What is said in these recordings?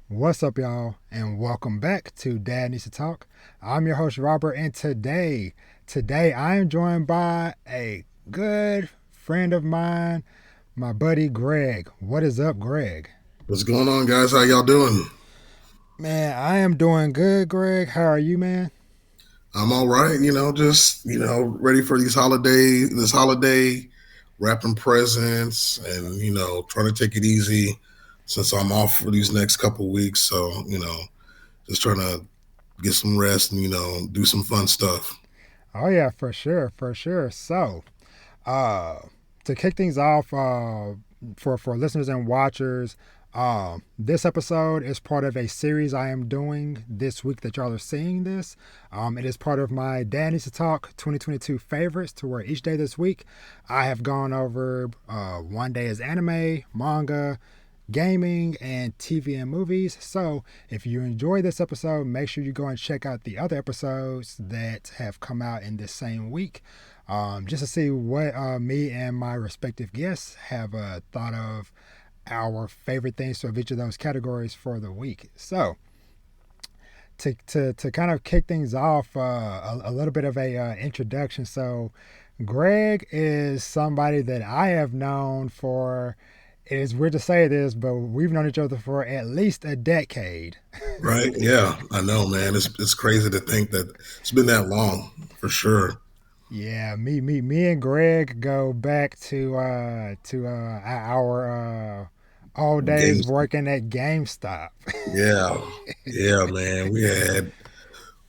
What's up, y'all, and welcome back to Dad Needs to Talk. I'm your host, Robert, and today I am joined by a good friend of mine, my buddy Greg. What is up, Greg? What's going on, guys? How y'all doing? Man, I am doing good, Greg. How are you, man? I'm all right. Just ready for this holiday, wrapping presents, and trying to take it easy since I'm off for these next couple weeks. So just trying to get some rest and do some fun stuff. Oh yeah, for sure. So, uh, to kick things off, for listeners and watchers, this episode is part of a series I am doing this week that y'all are seeing this. It is part of my Dad Needs to Talk 2022 favorites, to where each day this week I have gone over one day is anime, manga, gaming, and TV and movies. So if you enjoy this episode, make sure you go and check out the other episodes that have come out in this same week, just to see what me and my respective guests have thought of our favorite things of each of those categories for the week. So to kind of kick things off, a little bit of a introduction. So Greg is somebody that I have known for. It is weird to say this, but we've known each other for at least a decade. Right? Yeah, I know, man. It's crazy to think that it's been that long, for sure. Yeah, me and Greg go back to our old days Games. working at GameStop. Yeah, yeah, man. We had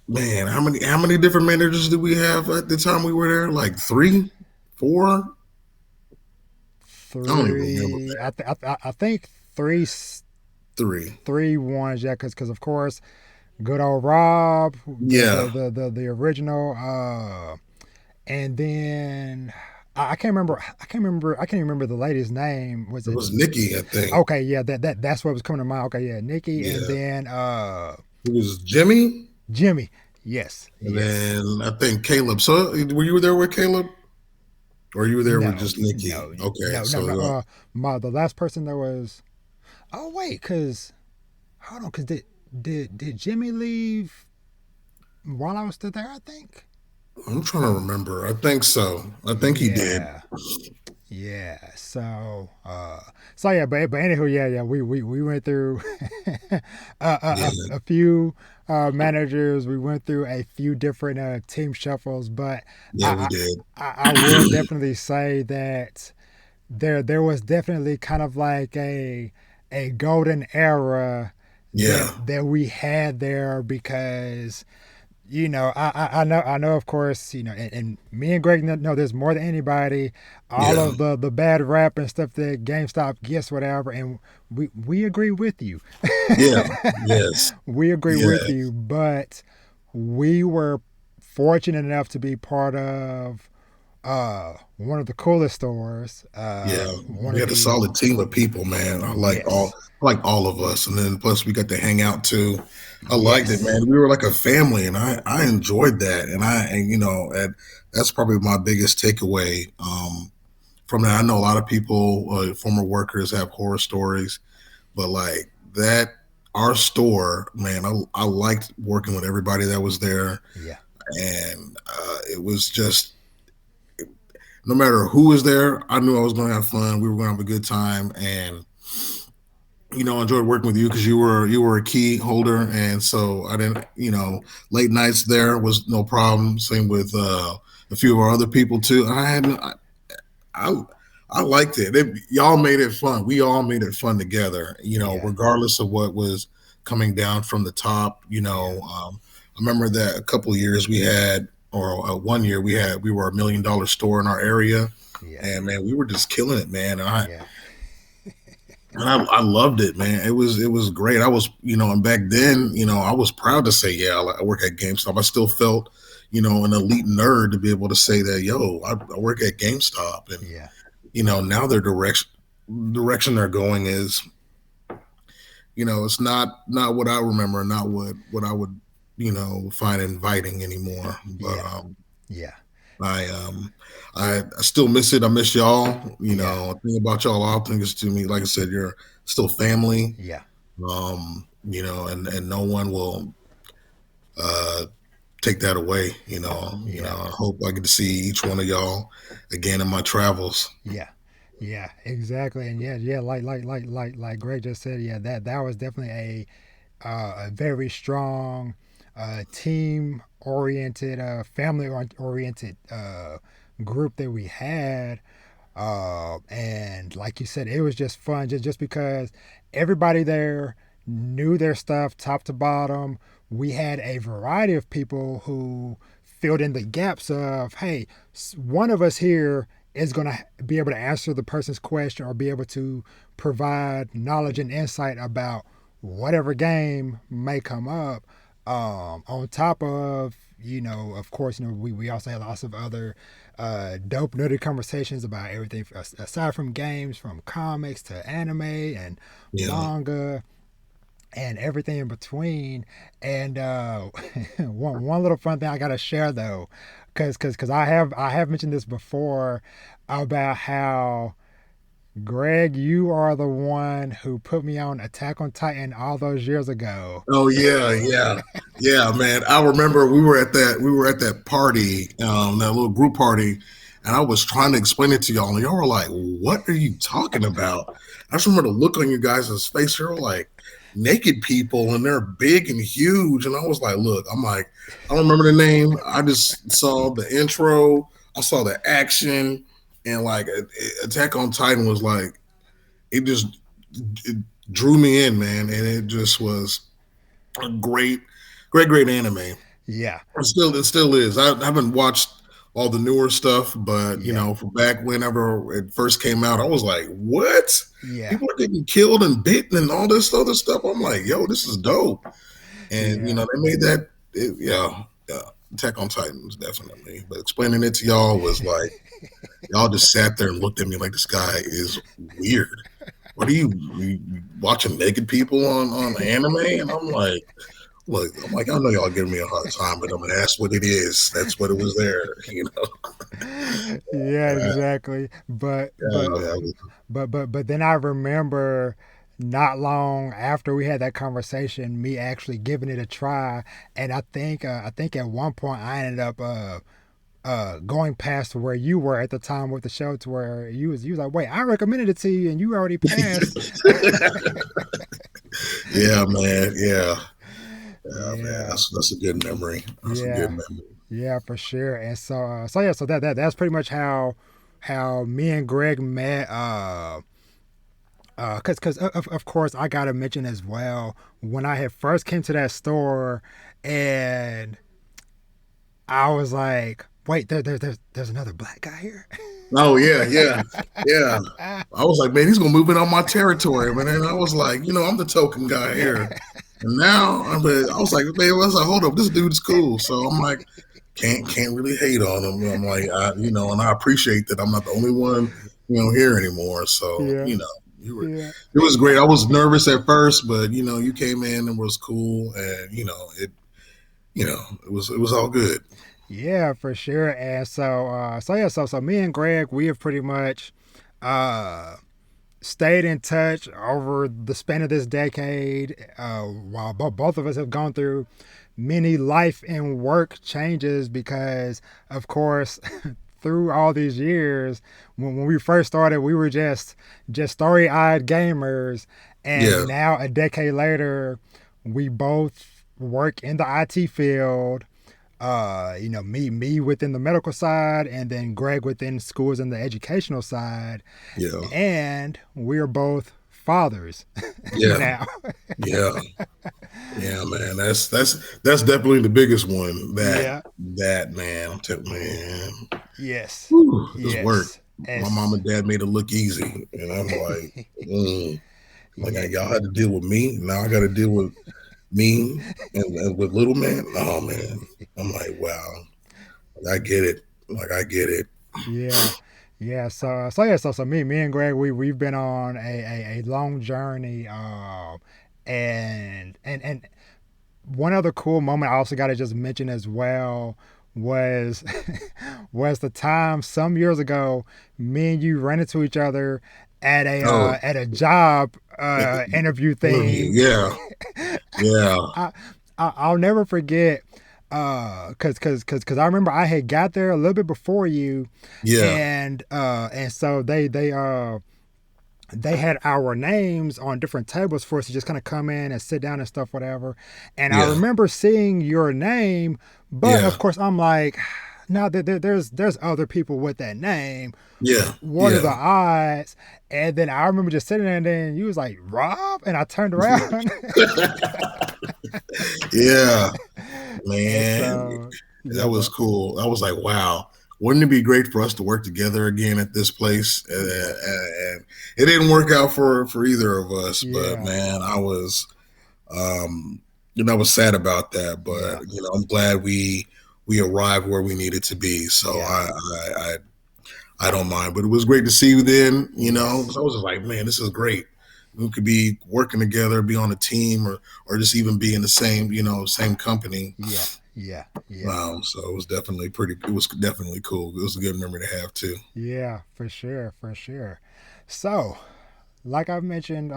Man, how many different managers did we have at the time we were there? Like three, four? I don't even remember, Three, man. I think three Three. three ones. Yeah, because of course, good old Rob, Yeah, the original, and then I can't remember. I can't even remember the lady's name. Was it it? was Nikki, I think. Okay, yeah, that's what was coming to mind. Okay, yeah, Nikki, and Yeah, then it was Jimmy, Jimmy. Yes, and yes. then I think Caleb. So were you there with Caleb, or you were there with No, just Nikki? no, Okay, no. so My the last person that was. Oh wait, cause hold on, cause did Jimmy leave while I was still there? I think. I'm trying to remember. I think so. I think he did. Yeah, yeah. So yeah, but anywho, yeah. We went through Yeah, a few managers. We went through a few different team shuffles, but yeah, we I did. I will definitely say that there was definitely kind of like a golden era Yeah, that we had there, because I know, of course, and me and Greg know this more than anybody. All yeah, of the bad rap and stuff that GameStop gets, whatever, and we agree with you. yeah, yes, We agree with yeah, you, but we were fortunate enough to be part of one of the coolest stores. yeah. One We of had a the solid team of people, man. Yes, like all of us, and then plus we got to hang out too. I liked it, yes, man. We were like a family, and I enjoyed that. And that's probably my biggest takeaway from that. I know a lot of people, former workers, have horror stories, but like that, our store, man, I liked working with everybody that was there, yeah, and it was just no matter who was there, I knew I was going to have fun. We were going to have a good time, and I enjoyed working with you because you were a key holder, and so I didn't, late nights there was no problem. Same with a few of our other people too. I I liked it. Y'all made it fun. We all made it fun together. yeah, Regardless of what was coming down from the top. yeah, I remember that a couple of years we had, or one year we were $1 million store in our area, yeah, and man, we were just killing it, man. And I yeah, and I loved it, man. It was great. I was, and back then, I was proud to say, yeah, I work at GameStop. I still felt, an elite nerd to be able to say that, yo, I work at GameStop, and yeah, now their direction they're going is, it's not what I remember, not what I would, find inviting anymore. But yeah, yeah, I I still miss it. I miss y'all. yeah, I think about y'all often because to me, like I said, you're still family. yeah, and no one will uh, take that away. Yeah. I hope I get to see each one of y'all again in my travels. Yeah. Yeah, exactly, and yeah, like Greg just said, yeah, that was definitely a very strong, team oriented, family oriented group that we had. And like you said, it was just fun, just because everybody there knew their stuff top to bottom. We had a variety of people who filled in the gaps of, hey, one of us here is going to be able to answer the person's question or be able to provide knowledge and insight about whatever game may come up. On top of, of course, we also had lots of other dope nerdy conversations about everything aside from games, from comics to anime and Yeah. manga and everything in between. And one little fun thing I gotta share though, because I have mentioned this before about how, Greg, you are the one who put me on Attack on Titan all those years ago. Oh yeah, yeah, yeah, man. I remember we were at that party, that little group party, and I was trying to explain it to y'all, and y'all were like, "What are you talking about?" I just remember the look on you guys' face. You're like naked people, and they're big and huge, and I was like, "Look," I'm like, I don't remember the name. I just saw the intro, I saw the action, and like Attack on Titan was like it just it drew me in, man, and it just was a great anime. Yeah, It still is. I haven't watched all the newer stuff, but yeah, from back whenever it first came out, I was like, "What? yeah, People are getting killed and bitten and all this other stuff." I'm like, "Yo, this is dope." And yeah. they made that. Yeah, yeah. Attack on Titans, definitely. But explaining it to y'all was like, y'all just sat there and looked at me like this guy is weird. What are you watching naked people on anime? And I'm like, look, I'm like, I know y'all giving me a hard time, but I mean, that's what it is. That's what it was there. Yeah, exactly. But but Yeah, but then I remember not long after we had that conversation, me actually giving it a try, and I think at one point I ended up going past where you were at the time with the show, to where you was like, wait, I recommended it to you and you already passed. yeah, man. Yeah, yeah, man. Yeah, That's a good memory. That's a good yeah, memory. yeah, for sure. And so yeah, so that's pretty much how me and Greg met. Cause of course I gotta mention as well, when I had first came to that store, and I was like, wait, there's another black guy here. Oh yeah, yeah, yeah. I was like, man, he's gonna move in on my territory, man. And I was like, I'm the token guy here. And now I was like, man, I was like, hold up, this dude is cool. So I'm like, can't really hate on him. I'm like, and I appreciate that I'm not the only one, here anymore. So, Yeah, you were yeah, it was great. I was nervous at first, but you came in and was cool, and it was all good. yeah, for sure. And so me and Greg, we have pretty much uh stayed in touch over the span of this decade, while both of us have gone through many life and work changes, because of course through all these years, when we first started, we were just story-eyed gamers, Yeah, and now a decade later, we both work in the IT field. Me within the medical side, and then Greg within schools and the educational side, yeah, and we're both fathers yeah, now. yeah. Yeah, man, that's definitely the biggest one. That Yeah. that man, man, Yes. this work. Yes. My mom As and dad made it look easy, and I'm like, like yeah. y'all had to deal with me. Now I got to deal with me and with little man. Oh man, I'm like, wow, I get it. Like I get it. Yeah. Yeah. So me and Greg, we've been on a long journey. And one other cool moment I also got to just mention as well was was the time some years ago me and you ran into each other Oh, at a job interview interview. thing. Yeah, yeah, I, I'll never forget cause I remember I had got there a little bit before you, yeah, and so they had our names on different tables for us to just kind of come in and sit down and stuff, whatever. And I yeah, remember seeing your name, but yeah, of course I'm like, no, there's other people with that name. yeah, What are the yeah. odds? And then I remember just sitting there, and then you was like, Rob, and I turned around, Yeah, and man, so that yeah, was but cool. I was like, wow, wouldn't it be great for us to work together again at this place? yeah, And it didn't work out for either of us, but yeah, man, I was, um, I was sad about that. But yeah, I'm glad we arrived where we needed to be. So yeah, I don't mind. But it was great to see you then. yes, 'Cause I was just like, man, this is great. We could be working together, be on a team, or just even be in the same same company. yeah, yeah, yeah. So it was definitely pretty. It was definitely cool. It was a good memory to have too. Yeah, for sure, for sure. So, like I mentioned,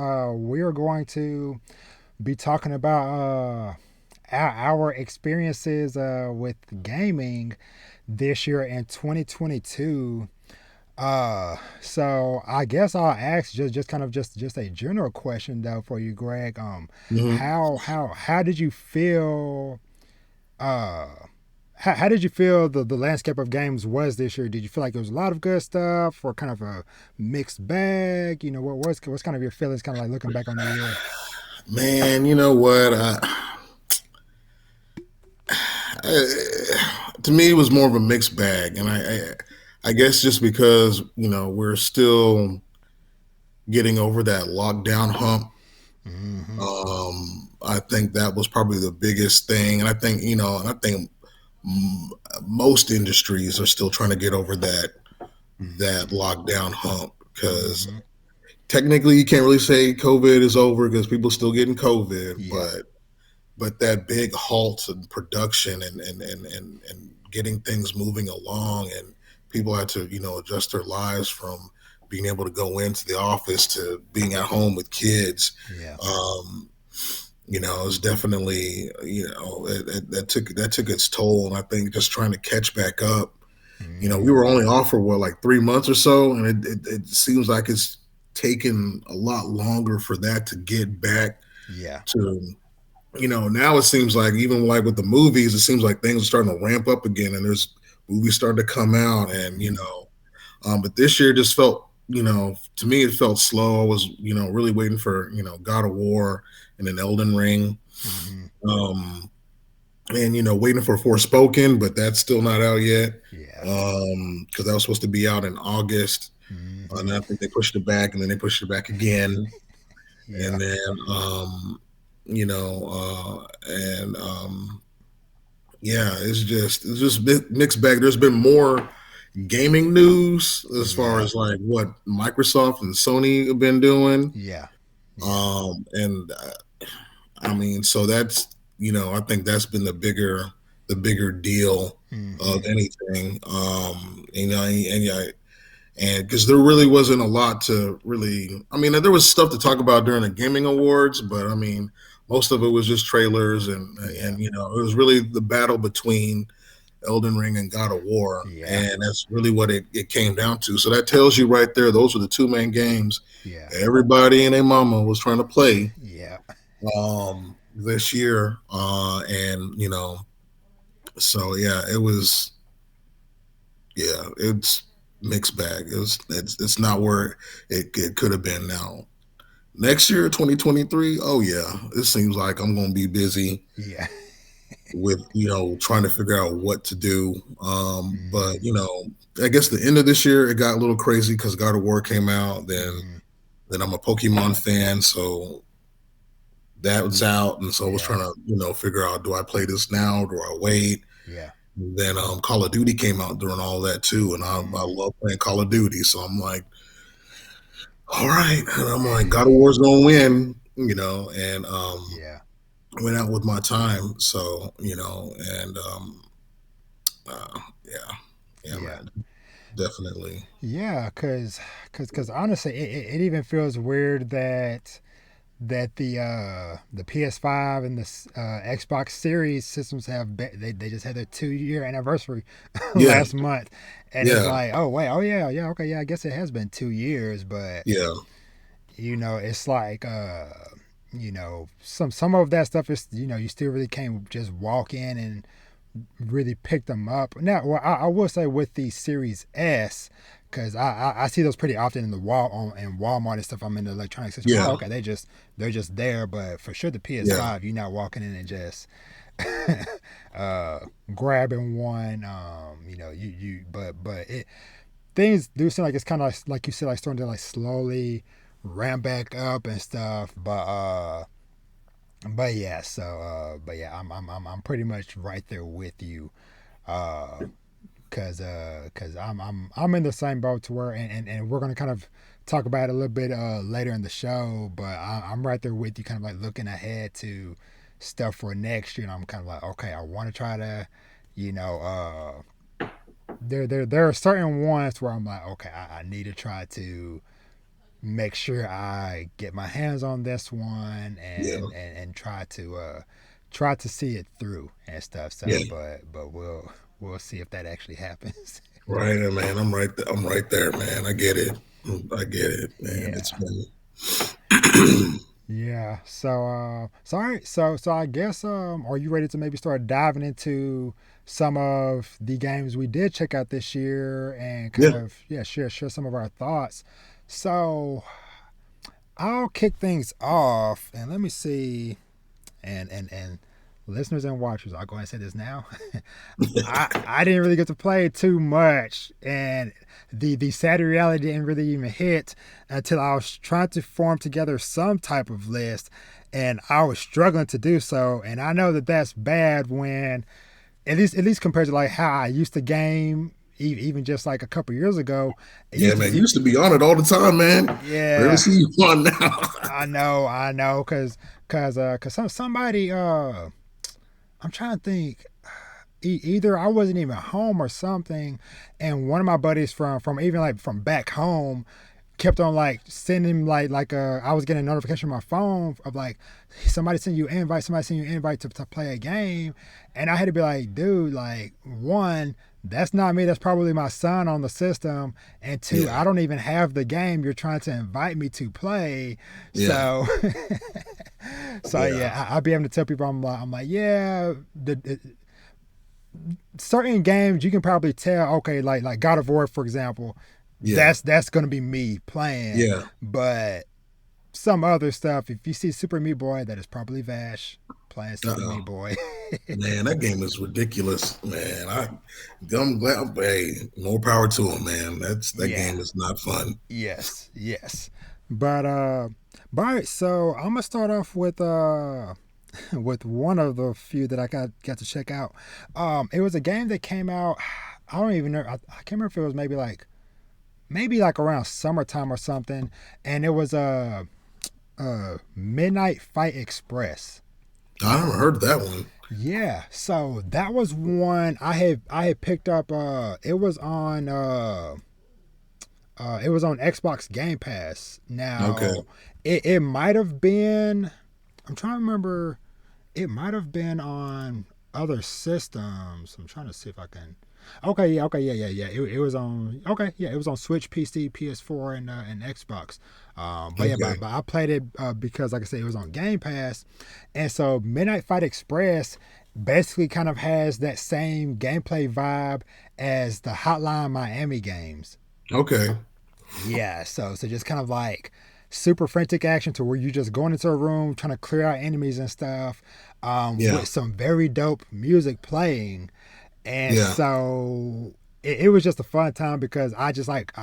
we are going to be talking about our experiences with gaming this year in 2022. So I guess I'll ask just kind of just a general question though for you, Greg. Hmm. How did you feel? Uh, how did you feel the landscape of games was this year? Did you feel like there was a lot of good stuff or kind of a mixed bag? You know, what's kind of your feelings kind of like looking back on the year? Man, you know what? To me, it was more of a mixed bag, and I guess just because we're still getting over that lockdown hump. Mm-hmm. I think that was probably the biggest thing, and I think m- most industries are still trying to get over that lockdown hump because Mm-hmm. technically you can't really say COVID is over because people still getting COVID, Yeah. but that big halt in production and getting things moving along, and people had to adjust their lives from being able to go into the office to being at home with kids. Yeah. um, it's definitely that took its toll, and I think just trying to catch back up. We Mm-hmm. were only off for what, like 3 months or so, and it seems like it's taken a lot longer for that to get back Yeah. to now. It seems like even like with the movies, it seems like things are starting to ramp up again, and there's movies starting to come out, and Mm-hmm. but this year just felt, to me, it felt slow. I was, really waiting for, God of War and then Elden Ring. Mm-hmm. Um, and, waiting for Forspoken, but that's still not out yet. Yeah. Because that was supposed to be out in August. Mm-hmm. And I think they pushed it back, and then they pushed it back again. Yeah. And then, and yeah, it's just mixed bag. There's been more gaming news as far Yeah. as like what Microsoft and Sony have been doing. Yeah. Yeah. And I mean, so that's I think that's been the bigger deal Mm-hmm. of anything. And yeah, and because there really wasn't a lot to really. I mean, there was stuff to talk about during the gaming awards, but I mean, most of it was just trailers, Yeah. and it was really the battle between Elden Ring and God of War, Yeah. and that's really what it came down to. So that tells you right there, those were the two main games Yeah. everybody and their mama was trying to play Yeah. this year, and so yeah, it's mixed bag. It's not where it could have been. Now next year, 2023. Oh yeah, it seems like I'm going to be busy Yeah. with trying to figure out what to do. But Mm-hmm. I guess the end of this year it got a little crazy because God of War came out. Mm-hmm. Then I'm a Pokemon fan, so that was out, and so I was Yeah. trying to figure out, do I play this now? Do I wait? Yeah. Then Call of Duty came out during all that too, and I Mm-hmm. love playing Call of Duty. So I'm like, all right, and I'm like, God of War's gonna win, and Yeah. went out with my time. So and yeah, yeah, Yeah. man. definitely. Yeah, cause honestly, it even feels weird that the PS5 and the Xbox Series systems they just had their 2 year anniversary Yeah, last month, and it's yeah, like, oh wait, oh yeah, okay, yeah, I guess it has been 2 years, but yeah, it's like some of that stuff is you still really can't just walk in and really pick them up. Now, well, I will say with the Series S, because I see those pretty often in the in Walmart and stuff. I'm in the electronics section. yeah, Oh, okay, they're just there. But for sure, the yeah, PS5, you're not walking in and just uh, grabbing one. But things do seem like it's kind of like you said, like starting to like slowly ramp back up and stuff. But yeah, I'm pretty much right there with you. Uh, cause I'm in the same boat to where and we're gonna kind of talk about it a little bit later in the show, but I'm right there with you, kind of like looking ahead to stuff for next year, and I'm kind of like, okay, I want to try to, you know, there are certain ones where I'm like, okay, I need to try to make sure I get my hands on this one yeah, and try to see it through and stuff. yeah. So, but we'll see if that actually happens. Right, man. I'm right there. I'm right there, man. I get it. I get it, man. It's Yeah. been. Yeah. So all right. So I guess are you ready to maybe start diving into some of the games we did check out this year and kind Yeah. of share some of our thoughts. So I'll kick things off and let me see and listeners and watchers, I'll go ahead and say this now. I didn't really get to play too much, and the sad reality didn't really even hit until I was trying to form together some type of list, and I was struggling to do so. And I know that that's bad when at least compared to like how I used to game. Even just like a couple years ago, it Yeah, used to man. You be, used to be on it all the time, man. Rarely yeah. see you on now. I know, cause somebody I'm trying to think. Either I wasn't even home or something, and one of my buddies from even like from back home kept on like sending I was getting a notification on my phone of like somebody send you an invite to play a game, and I had to be like, dude, like one. That's not me. That's probably my son on the system. And two, Yeah, I don't even have the game you're trying to invite me to play. yeah, So, so yeah, yeah, I'll be able to tell people I'm like, yeah, certain games you can probably tell, okay, like God of War, for example, yeah, that's gonna be me playing. yeah. But some other stuff, if you see Super Meat Boy, that is probably Vash playing Uh Super oh, Meat Boy. man. That game is ridiculous, man. I'm glad. Hey, more power to him, man. That Yeah. game is not fun. Yes. But but all right, so I'm gonna start off with with one of the few that I got to check out. It was a game that came out. I don't even know. I can't remember if it was maybe like around summertime or something, and it was a Midnight Fight Express. I haven't heard that one. Yeah, so that was one I had picked up. It was on Xbox Game Pass. Okay, Now it might have been. I'm trying to remember. It might have been on other systems. I'm trying to see if I can. Okay, yeah. It was on. Okay, yeah, it was on Switch, PC, PS4, and Xbox. But yeah, okay, but I played it because, like I said, it was on Game Pass, and so Midnight Fight Express basically kind of has that same gameplay vibe as the Hotline Miami games. okay. Yeah, so just kind of like super frantic action to where you just going into a room trying to clear out enemies and stuff, Yeah, with some very dope music playing, and yeah, so it was just a fun time because I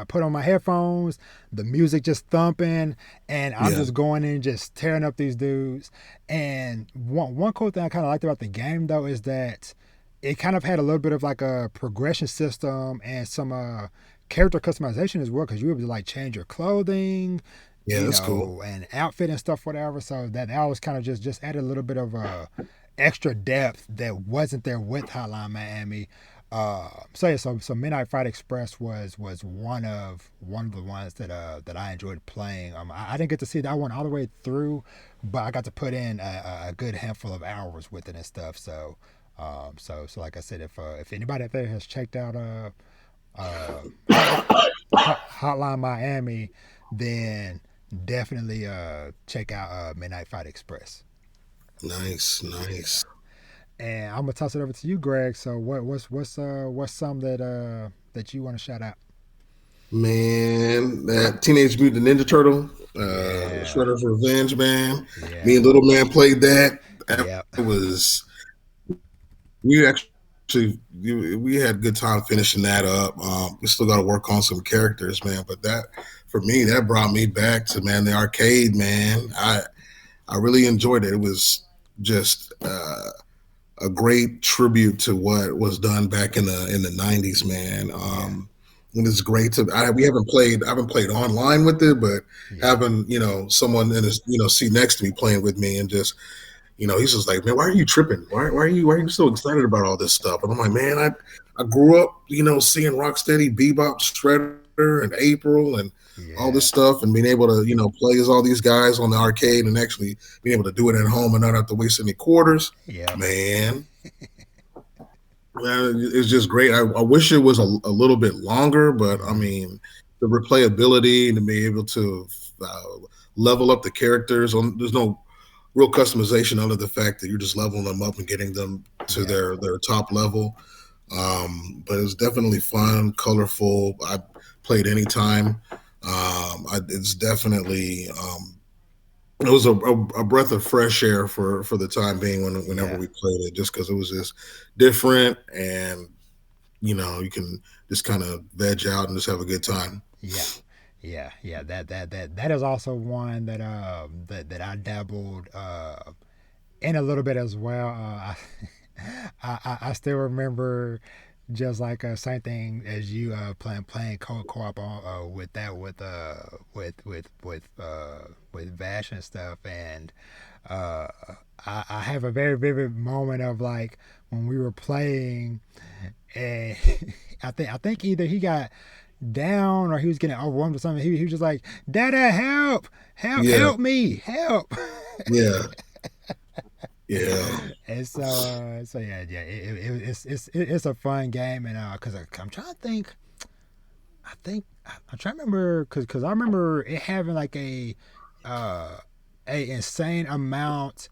put on my headphones, the music just thumping, and I'm yeah, just going in just tearing up these dudes. And one cool thing I kind of liked about the game though is that it kind of had a little bit of like a progression system and some character customization as well because you were able to like change your clothing, yeah. That's cool. and outfit and stuff, whatever. So that was kind of just added a little bit of extra depth that wasn't there with Hotline Miami. So yeah, so Midnight Fight Express was one of the ones that I enjoyed playing. I didn't get to see that one all the way through, but I got to put in a good handful of hours with it and stuff. So, so like I said, if anybody out there has checked out Hotline Hotline Miami, then definitely check out Midnight Fight Express. Nice, Yeah. nice. And I'm gonna toss it over to you, Greg. So what's some that you want to shout out? Man, that Teenage Mutant Ninja Turtle, Yeah, Shredder's Revenge, man. Me yeah, and Little Man played that. That yep, was we actually we had a good time finishing that up. We still got to work on some characters, man. But that for me, that brought me back to man the arcade, man. I really enjoyed it. It was just a great tribute to what was done back in the '90s, man. yeah, And it's great to. I haven't played online with it, but yeah, having someone in his seat next to me playing with me and just he's just like, man, why are you tripping? Why are you so excited about all this stuff? And I'm like, man, I grew up, seeing Rocksteady, Bebop, Shredder, and April, and all this yeah, stuff, and being able to, play as all these guys on the arcade, and actually being able to do it at home and not have to waste any quarters. yep, Man, it's just great. I wish it was a little bit longer, but I mm-hmm. mean, the replayability and to be able to uh, level up the characters. There's no real customization other the fact that you're just leveling them up and getting them to Yep, their top level. But it was definitely fun, colorful. I played anytime. It's definitely it was a breath of fresh air for the time being whenever yeah, we played it, just because it was just different and you can just kind of veg out and just have a good time. yeah, yeah. That is also one that I dabbled in a little bit as well. I still remember just like same thing as you playing co-op with that with Vash and stuff, and uh, I have a very vivid moment of like when we were playing, and I think either he got down or he was getting overwhelmed or something. He was just like, "Dada, help! Help! Yeah, Help me! Help!" yeah, yeah, And so yeah, it's a fun game, and cause I'm trying to think, I'm trying to remember, cause I remember it having like uh a insane amount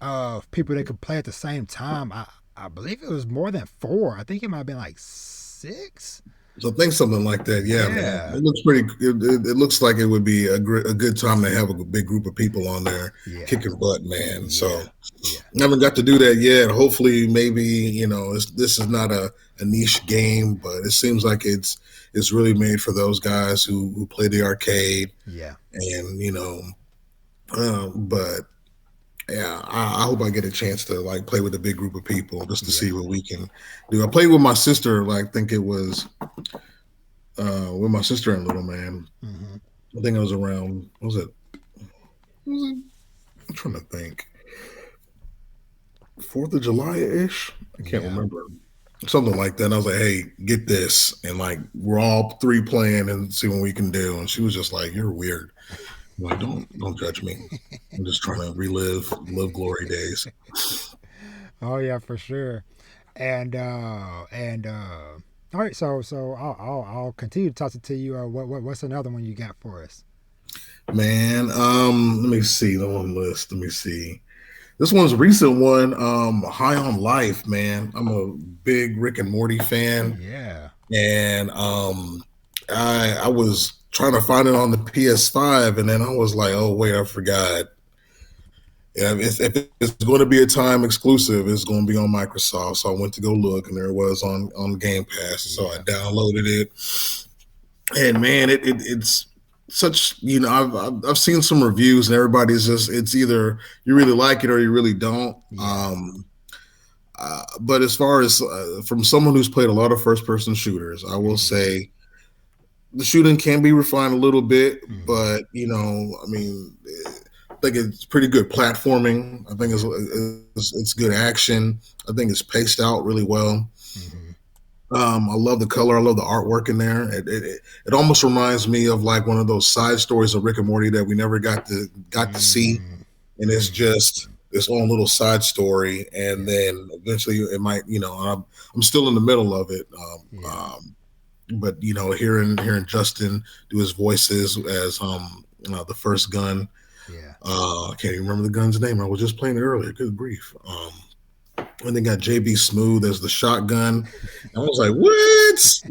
of people that could play at the same time. I believe it was more than four. I think it might have been like six. So think something like that. Yeah, man. Yeah, It looks pretty. It looks like it would be a good time to have a big group of people on there yeah, kicking butt, man. yeah, So yeah, I haven't got to do that yet. Hopefully, maybe this is not a niche game, but it seems like it's really made for those guys who play the arcade yeah, and but yeah, I hope I get a chance to like play with a big group of people just to yeah. see what we can do. I played with my sister. Like, I think it was with my sister and little man. Hmm. I think it was around. Was it? I'm trying to think. 4th of July ish. I can't Yeah. remember. Something like that. And I was like, "Hey, get this," and like we're all three playing and see what we can do. And she was just like, "You're weird." I'm like, don't judge me. I'm just trying to live glory days. Oh yeah, for sure. And all right, so I'll continue to toss it to you. What's another one you got for us? Man, let me see the one list. Let me see. This one's a recent one. High on Life, man. I'm a big Rick and Morty fan, Yeah. and I was trying to find it on the PS5, and then I was like, oh wait, I forgot. Yeah, if it's going to be a time exclusive, it's going to be on Microsoft. So I went to go look, and there it was on Game Pass. So I Yeah. downloaded it, and man, it's such I've seen some reviews, and everybody's just it's either you really like it or you really don't. Yeah. But as far as from someone who's played a lot of first person shooters, I will Mm-hmm. say the shooting can be refined a little bit, Mm-hmm. but I mean, I think it's pretty good platforming. I think Yeah. it's good action. I think it's paced out really well. Mm-hmm. I love the color. I love the artwork in there. It almost reminds me of like one of those side stories of Rick and Morty that we never got to see, Mm, and it's just mm, this own little side story. And yeah, then eventually it might, I'm still in the middle of it. yeah, But hearing Justin do his voices as the first gun. yeah. I can't even remember the gun's name. I was just playing it earlier. Good grief. And they got JB Smooth as the shotgun. I was like, what?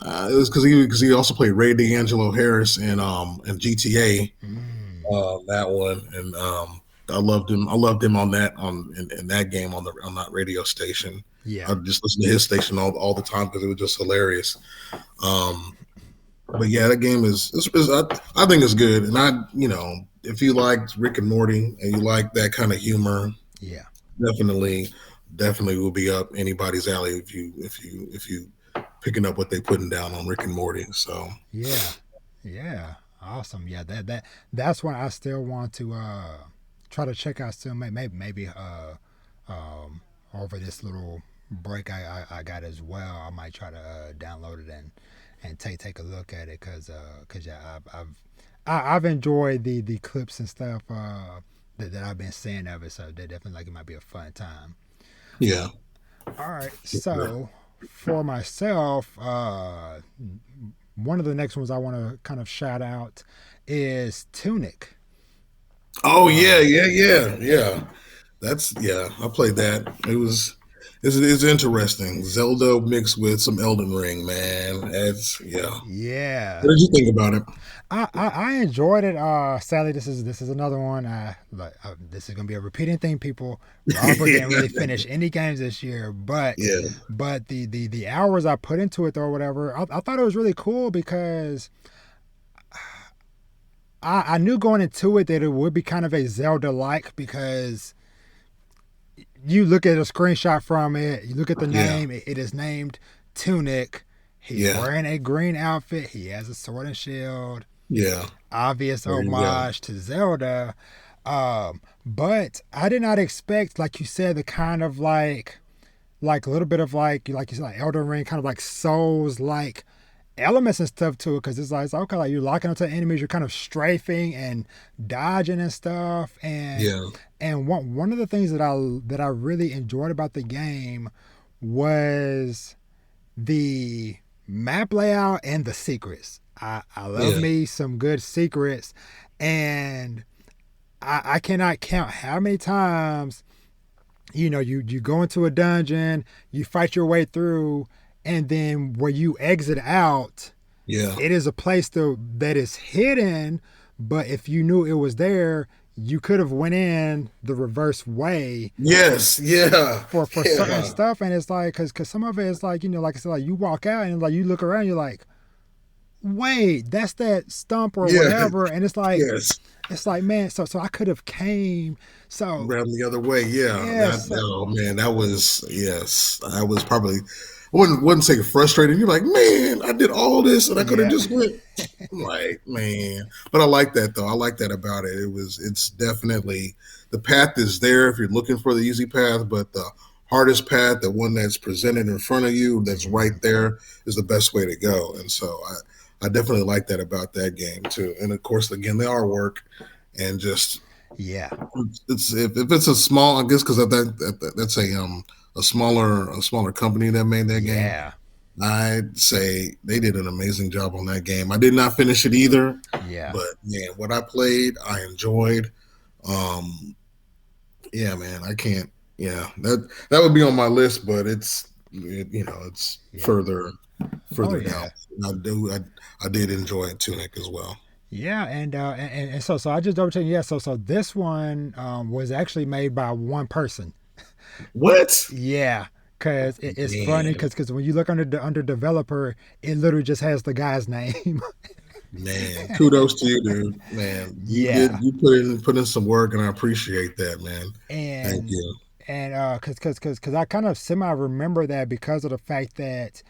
It was because he also played Ray D'Angelo Harris in GTA, Mm, that one, and I loved him. I loved him on that in that game on that radio station. yeah, I just listened to his station all the time because it was just hilarious. Um, but yeah, that game I think it's good, and if you like Rick and Morty and you like that kind of humor, yeah, definitely, definitely will be up anybody's alley if you picking up what they putting down on Rick and Morty. So yeah, yeah. Awesome. Yeah, that's one I still want to try to check out soon. Maybe um over this little break I got as well. I might try to download it and take a look at it because yeah I've enjoyed the clips and stuff that I've been seeing of it. So they definitely like it might be a fun time. yeah, All right, sure. so for myself, one of the next ones I want to kind of shout out is Tunic. Oh yeah, Uh, yeah, yeah, yeah. I played that. It's interesting. Zelda mixed with some Elden Ring, man. It's yeah. yeah, What did you think about it? I enjoyed it. Sadly, this is another one. This is gonna be a repeating thing. People, Robert didn't really finish any games this year, Yeah, but the hours I put into it or whatever, I thought it was really cool because I knew going into it that it would be kind of a Zelda like because you look at a screenshot from it, you look at the yeah, name, it is named Tunic. He's yeah, wearing a green outfit. He has a sword and shield. yeah. Obvious There you go. homage to Zelda. But I did not expect, like you said, the kind of like a little bit of like you said, like Elden Ring, kind of like Souls like elements and stuff to it because it's okay, like you're locking onto enemies, you're kind of strafing and dodging and stuff, Yeah, and one of the things that I really enjoyed about the game was the map layout and the secrets. I love yeah, me some good secrets, and I cannot count how many times you go into a dungeon, you fight your way through, and then where you exit out, yeah. it is a place that is hidden, but if you knew it was there, you could have went in the reverse way Yes, yeah, for certain yeah, stuff. And it's like because some of it is like like I said, like you walk out and like you look around, you're like, wait, that's that stump or yeah, whatever, and yes. it's like man, so I could have came. So Ran the other way. Yeah, yes, oh man, that was yes. I was probably I wouldn't say frustrated. You're like, man, I did all this and I could have yeah, just went. I'm like, man, but I like that though. I like that about it. It's definitely the path is there if you're looking for the easy path, but the hardest path, the one that's presented in front of you, that's right mm, there, is the best way to go. And so I definitely like that about that game too. And of course, again, the artwork and just yeah, it's if it's a small, I guess because that's a smaller company that made that game. yeah, I'd say they did an amazing job on that game. I did not finish it either, yeah, but man, what I played, I enjoyed. Um, yeah, man, I can't. Yeah, that would be on my list, but it's yeah. Oh further down. yeah. I did enjoy Tunic as well. Yeah, and so I just double checked. Yeah, so this one was actually made by one person. What? Yeah, because it's funny Man, because when you look under developer, it literally just has the guy's name. man, kudos to you, dude. Man, Yeah, you put in some work, and I appreciate that, man. Thank and you. because I kind of semi remember that because of the fact that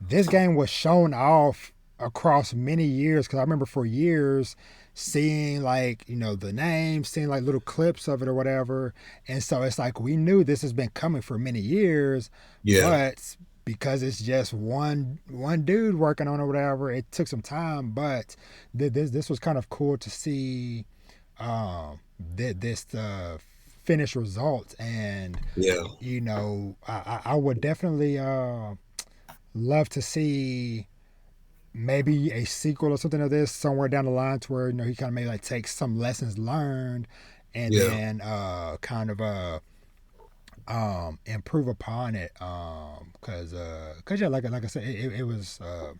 this game was shown off across many years, because I remember for years seeing like the name, seeing like little clips of it or whatever, and so it's like we knew this has been coming for many years, Yeah, but because it's just one dude working on it or whatever, it took some time. But this was kind of cool to see this finished result, and yeah, I would definitely love to see maybe a sequel or something of this somewhere down the line to where he kind of maybe like takes some lessons learned and yeah, then kind of improve upon it cause yeah like I said it was a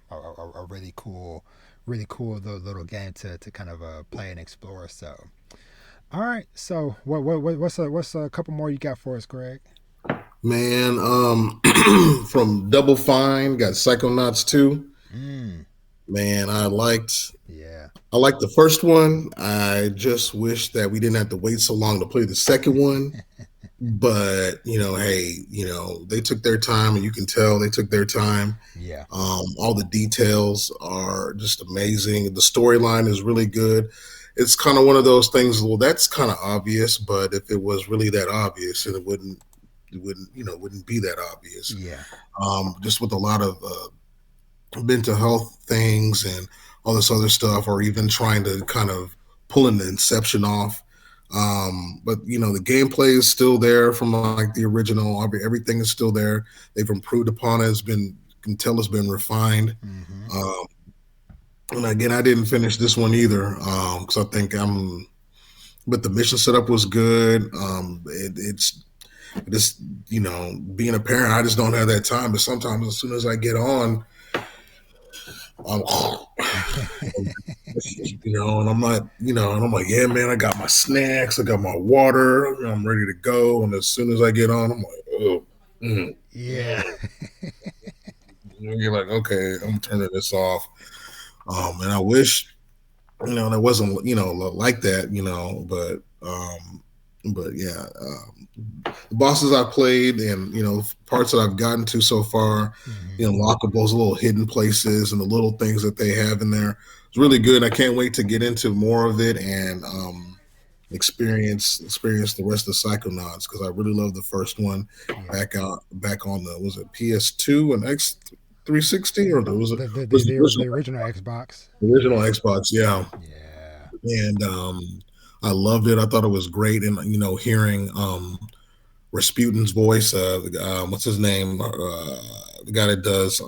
really cool little game to kind of play and explore. So all right, so what's a couple more you got for us, Greg? man. From Double Fine, got Psychonauts 2. Mm, Man, yeah. I liked the first one. I just wish that we didn't have to wait so long to play the second one. But hey, they took their time, and you can tell they took their time. Yeah. All the details are just amazing. The storyline is really good. It's kind of one of those things. Well, that's kind of obvious, but if it was really that obvious, then it wouldn't be that obvious. Yeah. Just with a lot of mental health things and all this other stuff, or even trying to kind of pulling the Inception off. But the gameplay is still there from like the original. Everything is still there. They've improved upon it. It's been, you can tell it's been refined. Mm-hmm. Um, and again, I didn't finish this one either because I think but the mission setup was good. It's just being a parent, I just don't have that time. But sometimes as soon as I get on, I'm and I'm not, and I'm like, yeah, man, I got my snacks, I got my water, I'm ready to go. And as soon as I get on, I'm like, oh, Yeah. you're like, okay, I'm turning this off. And I wish, that wasn't, like that, but yeah, the bosses I played and parts that I've gotten to so far, the Mm-hmm. unlockables, little hidden places, and the little things that they have in there. It's really good. I can't wait to get into more of it and experience the rest of Psychonauts because I really love the first one. Yeah. Back on the, was it PS2 and X360, or The original Xbox. the original Yeah. Xbox? Yeah, Yeah. and I loved it. I thought it was great, and hearing Rasputin's voice. What's his name? The guy that does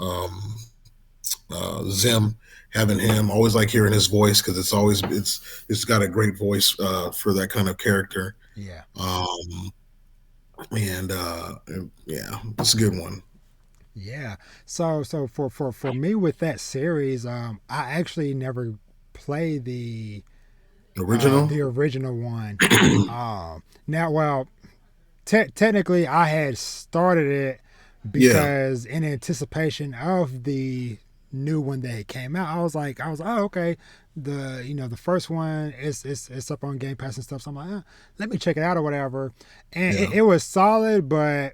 Zim. Having him, always like hearing his voice because it's got a great voice for that kind of character. Yeah. Um, and yeah, it's a good one. Yeah. So for me with that series, I actually never played Original. the original one. Now, well, technically, I had started it Yeah, because in anticipation of the new one that came out, oh okay, the first one is up on Game Pass and stuff. So I'm like, let me check it out or whatever, and yeah, it was solid, but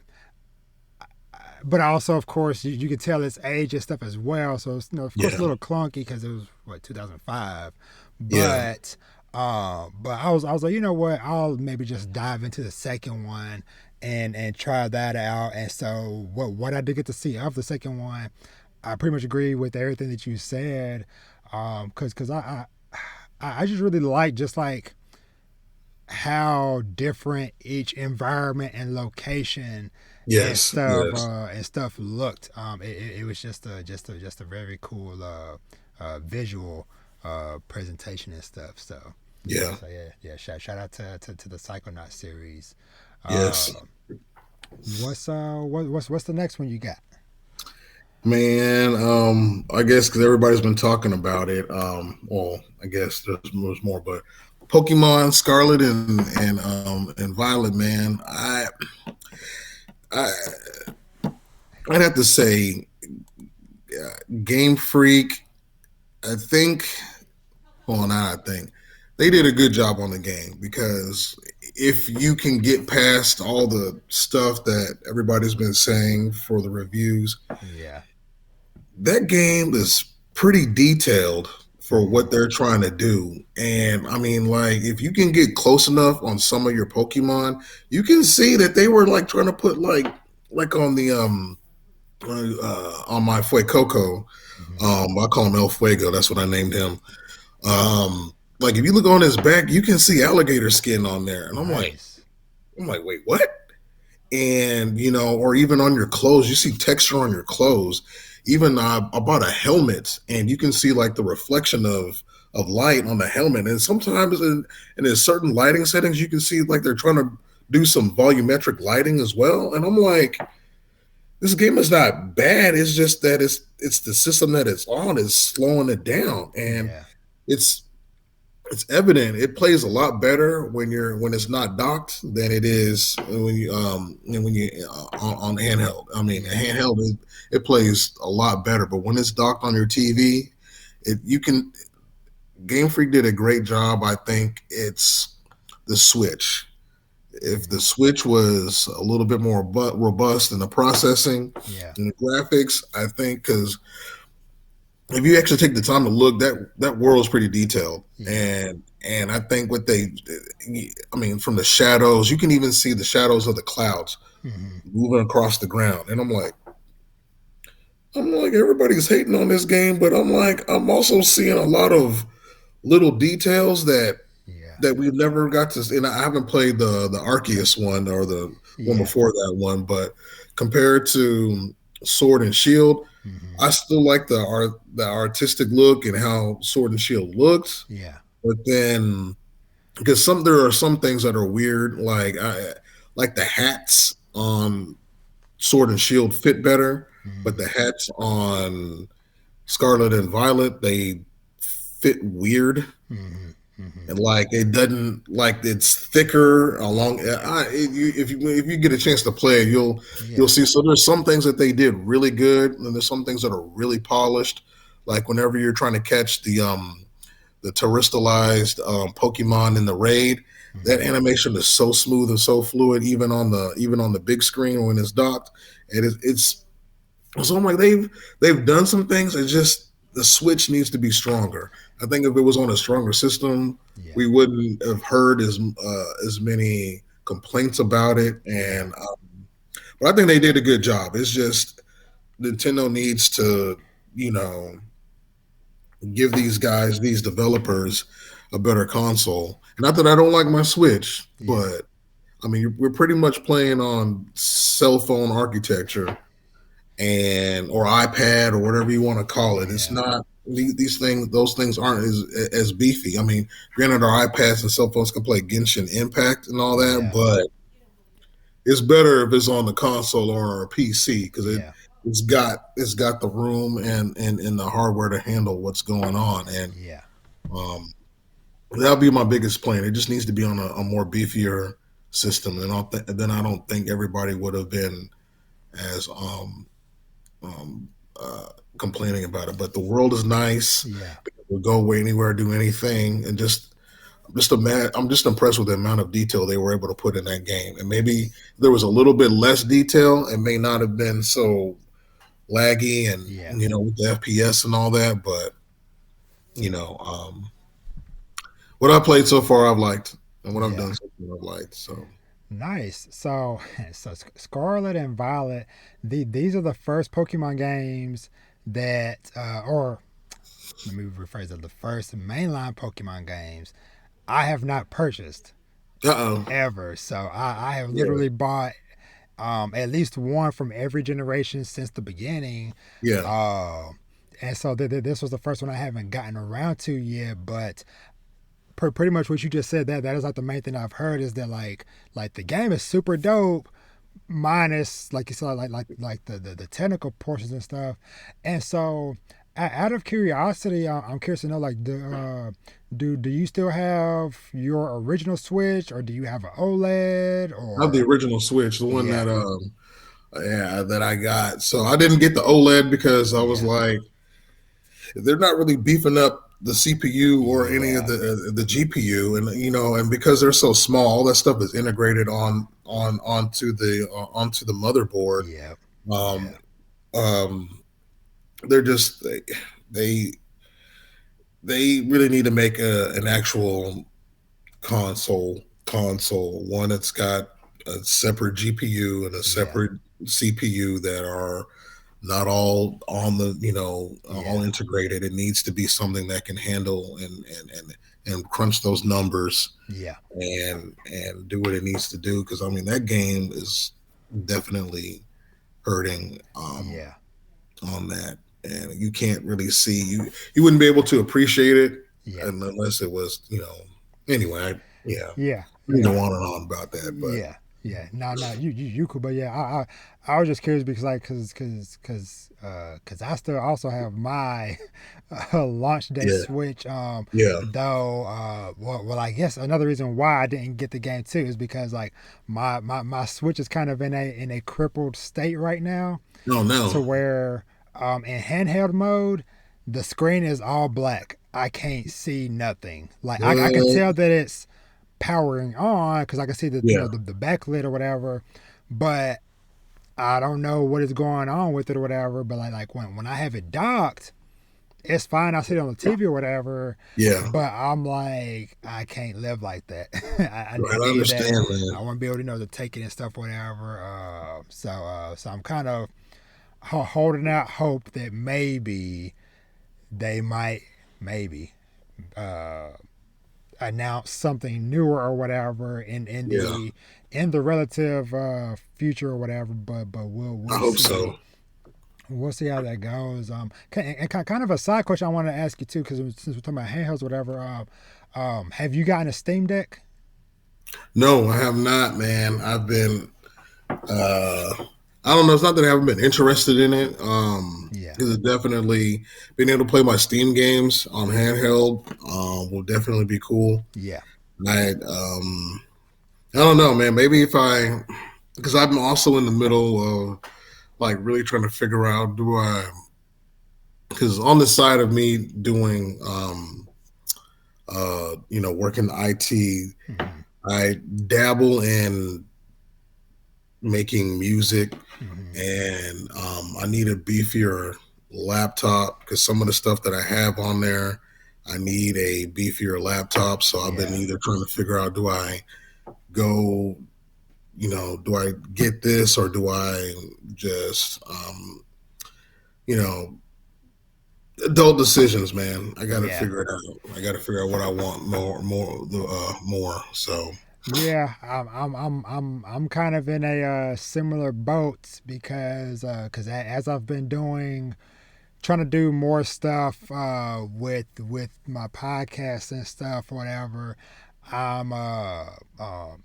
also of course you could tell its age and stuff as well. So it's of course a yeah, little clunky because it was what 2005, yeah, but I was like, you know what, I'll maybe just dive into the second one and try that out. And so what I did get to see of the second one, I pretty much agree with everything that you said. Cause I just really like just like how different each environment and location yes, yes, and stuff looked. It was just a very cool visual presentation and stuff. yeah, So yeah. Shout out to the Psychonaut series. yes. Uh, what's the next one you got? Man, I guess because everybody's been talking about it. Well, I guess there's more, but Pokemon Scarlet and Violet, man. I I'd have to say, Game Freak. I think. Hold on, I think they did a good job on the game because if you can get past all the stuff that everybody's been saying for the reviews, Yeah. that game is. pretty detailed for what Hmm. they're trying to do. And I mean, like, if you can get close enough on some of your Pokemon, you can see that they were like trying to put like on the on my Fuecoco. Hmm. I call him El Fuego. That's what I named him. Like if you look on his back, you can see alligator skin on there, and Nice. I'm like, wait, what? And or even on your clothes, you see texture on your clothes. Even I bought a helmet, and you can see like the reflection of light on the helmet. And sometimes in certain lighting settings, you can see like they're trying to do some volumetric lighting as well. And I'm like, this game is not bad. It's just that it's the system that it's on is slowing it down, and Yeah. it's it's evident it plays a lot better when it's not docked than it is when you on handheld. I mean, Yeah. handheld it plays a lot better, but when it's docked on your TV, it you can. Game Freak did a great job. I think it's the Switch. If the Hmm. Switch was a little bit more robust in the processing Yeah. and the graphics, I think because if you actually take the time to look, that world is pretty detailed, Yeah. and I think what I mean, from the shadows, you can even see the shadows of the clouds Hmm. moving across the ground, and I'm like everybody's hating on this game, but I'm also seeing a lot of little details Yeah. that we've never got to. And I haven't played the Arceus one or the one Yeah. before that one, but compared to Sword and Shield, Hmm. I still like the artistic look and how Sword and Shield looks. Yeah. But then because there are some things that are weird, like the hats on Sword and Shield fit better, but the Hmm. hats on Scarlet and Violet they fit weird, Hmm. Hmm. and like it doesn't like it's thicker along. If you get a chance to play it, you'll Yeah. see. So there's some things that they did really good, and there's some things that are really polished. Like whenever you're trying to catch the terrestrialized Pokemon in the raid, that Hmm. animation is so smooth and so fluid, even on the big screen when it's docked. It's so I'm like they've done some things. It's just the Switch needs to be stronger. I think if it was on a stronger system, Yeah. we wouldn't have heard as many complaints about it. Yeah. And but I think they did a good job. It's just Nintendo needs to you know give these developers a better console. Not that I don't like my Switch, Yeah. but I mean we're pretty much playing on cell phone architecture and or iPad or whatever you want to call it. It's Yeah. not these things; those things aren't as beefy. I mean, granted, our iPads and cell phones can play Genshin Impact and all that, Yeah. but it's better if it's on the console or a PC because Yeah. it's got the room and the hardware to handle what's going on. And Yeah. um, that'll be my biggest plan. It just needs to be on a more beefier system, and then I don't think everybody would have been as um, uh, complaining about it. But the world is nice. Yeah. We'll go away anywhere, do anything, and I'm just impressed with the amount of detail they were able to put in that game. And maybe there was a little bit less detail, it may not have been so laggy and Yeah. with the FPS and all that. But what I played so far, I've liked, and what I've Yeah. done so far, I've liked. So Nice. So, Scarlet and Violet, these are the first Pokemon games that, or let me rephrase it, the first mainline Pokemon games I have not purchased oh, ever. So I have yeah, literally bought at least one from every generation since the beginning. yeah. Uh, and so this was the first one I haven't gotten around to yet, but pretty much what you just said, that is like the main thing I've heard is that like the game is super dope, minus like you said like the technical portions and stuff. And so out of curiosity, I'm curious to know like do you still have your original Switch or do you have an OLED I have the or original Switch, the one yeah. that I got. So I didn't get the OLED because I was Yeah. like, they're not really beefing up the CPU or any of Yeah. the GPU, and and because they're so small, all that stuff is integrated onto the motherboard. Yeah. Um, Yeah. um, they're just they really need to make an actual console one that's got a separate GPU and a Yeah. separate CPU that are not all on the all Yeah. integrated. It needs to be something that can handle and crunch those numbers Yeah. and do what it needs to do. Because I mean that game is definitely hurting Yeah. on that, and you can't really see you wouldn't be able to appreciate it Yeah. unless it was anyway. Yeah, Yeah. we can Yeah. go on and on about that, but Yeah, yeah, no, you could, but yeah, I was just curious because like, cause I still also have my launch day yeah, Switch. yeah, Though, well, I guess another reason why I didn't get the game too is because like my Switch is kind of in a crippled state right now, no, to no, where in handheld mode the screen is all black. I can't see nothing. Like I can what? tell that it's powering on because I can see the Yeah, the backlit or whatever, but I don't know what is going on with it or whatever. But like when I have it docked, it's fine. I see it on the TV or whatever, yeah, but I'm like I can't live like that. I right. I need that. understand, man. I want to be able to to take it and stuff whatever. So I'm kind of holding out hope that maybe they might maybe uh announce something newer or whatever Yeah, in the relative future or whatever. But I we'll hope see. so. We'll see how that goes. And kind of a side question I want to ask you too, because since we're talking about handhelds, or whatever. Have you gotten a Steam Deck? No, I have not, man. I've been uh I don't know. It's not that I haven't been interested in it. Yeah, Because it definitely being able to play my Steam games on handheld will definitely be cool. yeah, I don't know, man. Maybe if I because I'm also in the middle of like really trying to figure out do I because on the side of me doing working IT, mm-hmm, I dabble in making music mm-hmm, and I need a beefier laptop because some of the stuff that I have on there, I need a beefier laptop. So I've been yeah, either trying to figure out do I go, do I get this or do I just, you know, adult decisions, man. I got to yeah. figure it out. I got to figure out what I want more. So Yeah, I'm kind of in a similar boat because as I've been doing trying to do more stuff with my podcast and stuff, whatever. I'm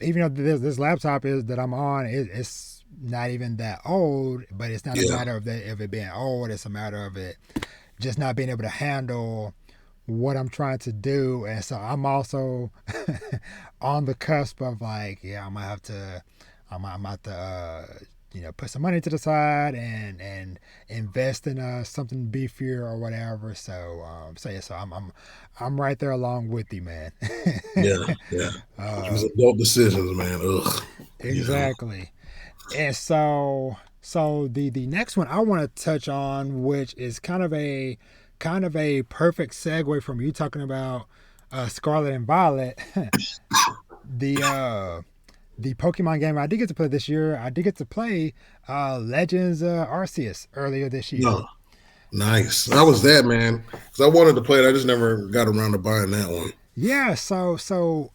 even though this laptop is that I'm on, it's not even that old, but it's not a yeah, matter of it being old. It's a matter of it just not being able to handle what I'm trying to do, and so I'm also on the cusp of like, yeah, I'm about to, put some money to the side and invest in something beefier or whatever. So yeah, so I'm right there along with you, man. yeah, yeah. These uh, adult decisions, man. Ugh. exactly. And so the next one I want to touch on, which is kind of a perfect segue from you talking about Scarlet and Violet, the the Pokemon game I did get to play this year. I did get to play Legends Arceus earlier this year. No, nice. How was that, man? Because I wanted to play it. I just never got around to buying that one. Yeah, so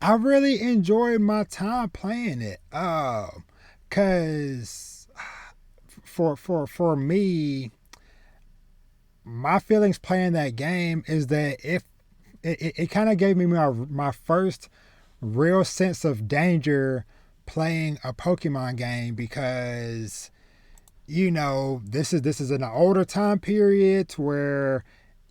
I really enjoyed my time playing it. Cause for me, my feelings playing that game is that if it kind of gave me my first real sense of danger playing a Pokemon game because this is an older time period where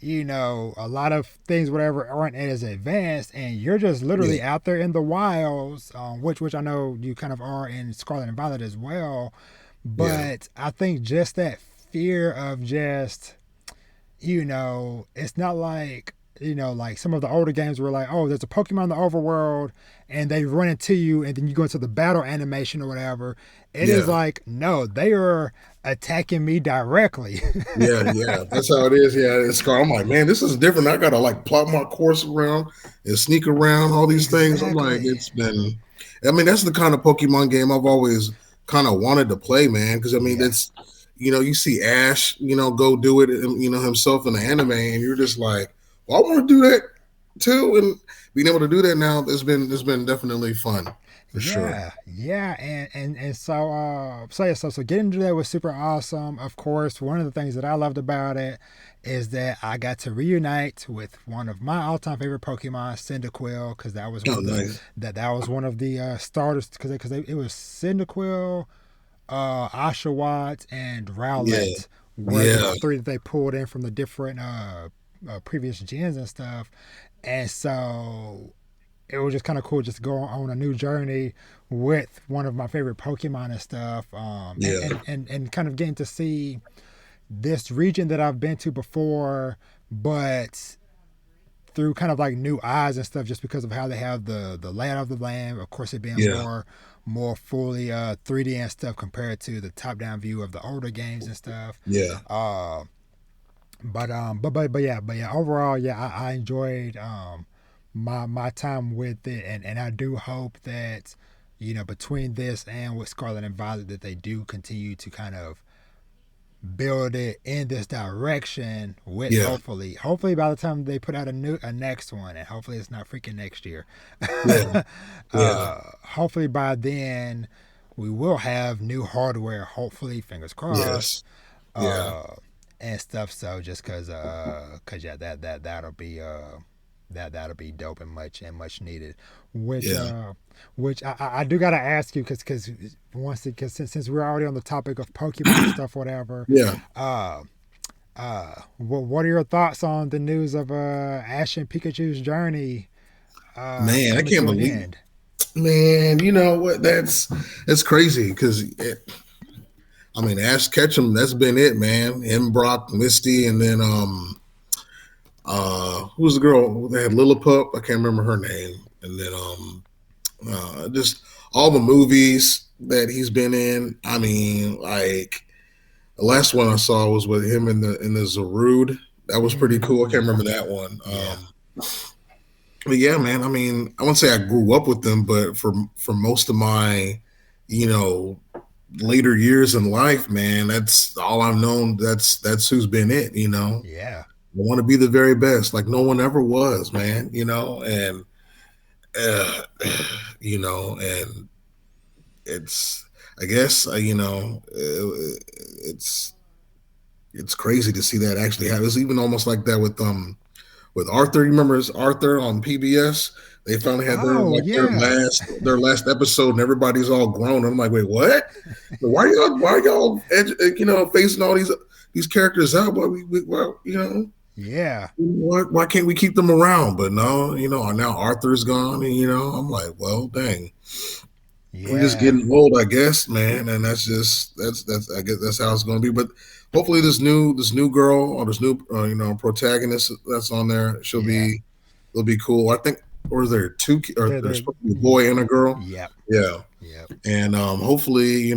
a lot of things whatever aren't as advanced and you're just Yeah, literally out there in the wilds, which I know you kind of are in Scarlet and Violet as well, yeah, but I think just that fear of just it's not like like some of the older games were like, oh, there's a Pokemon in the overworld, and they run into you, and then you go into the battle animation or whatever. It is Yeah. like, no, they are attacking me directly. Yeah, yeah, that's how it is. Yeah, it's car. I'm like, man, this is different. I gotta like plot my course around and sneak around all these things. I'm like, Exactly. it's been. I mean, that's the kind of Pokemon game I've always kind of wanted to play, man. Because I mean, Yeah. that's you see Ash, go do it, himself in the anime, and you're just like, well, I want to do that too. And being able to do that now, it's been definitely fun for sure. Yeah, and so so yeah, so getting to that was super awesome. Of course, one of the things that I loved about it is that I got to reunite with one of my all-time favorite Pokemon, Cyndaquil, because that was one Oh, of the nice. that was one of the starters because it was Cyndaquil, Oshawott, and Yeah, Rowlet were the yeah, three that they pulled in from the different previous gens and stuff, and so it was just kind of cool just to go on a new journey with one of my favorite Pokemon and stuff. yeah, And kind of getting to see this region that I've been to before, but through kind of like new eyes and stuff, just because of how they have the layout of the land. Of course, it being yeah, more fully 3D and stuff compared to the top down view of the older games and stuff. yeah, Uh, but yeah, overall, yeah, I enjoyed my time with it, and I do hope that between this and with Scarlet and Violet that they do continue to kind of build it in this direction with yeah, hopefully by the time they put out a next one, and hopefully it's not freaking next year. yeah, yeah. Hopefully by then we will have new hardware, hopefully, fingers crossed, Yes. Yeah. uh and stuff. So just cause yeah, that'll be dope and much needed. Which Yeah. I do gotta ask you because since we're already on the topic of Pokemon and stuff, whatever. Yeah. Uh, what are your thoughts on the news of Ash and Pikachu's journey Man, I coming can't to an believe. end? Man, you know what? That's crazy because I mean, Ash Ketchum. That's been it, man. Him, Brock, Misty, and then who was the girl that had Lilliput? I can't remember her name. And then just all the movies that he's been in. I mean, like the last one I saw was with him in the Zarude. That was pretty cool. I can't remember that one. Yeah, But yeah, man. I mean, I wouldn't say I grew up with them, but for most of my, you know, later years in life, man, that's all I've known. That's who's been it. yeah, I want to be the very best, like no one ever was, man. And uh, and it's, I guess, it's crazy to see that actually happen. It's even almost like that with Arthur. You remember Arthur on PBS? They finally had their oh like their yeah, last episode, and everybody's all grown. I'm like, wait, what? Why are y'all facing all these characters out? yeah, Why can't we keep them around? But no, now Arthur's gone, and I'm like, well, dang, we're just yeah, getting old, I guess, man. And that's I guess that's how it's going to be. But hopefully, this new girl or this new protagonist that's on there, yeah. it'll be cool. I think, or is there two, or there's They're supposed to be a boy and a girl? yep, Yeah, yep, and hopefully,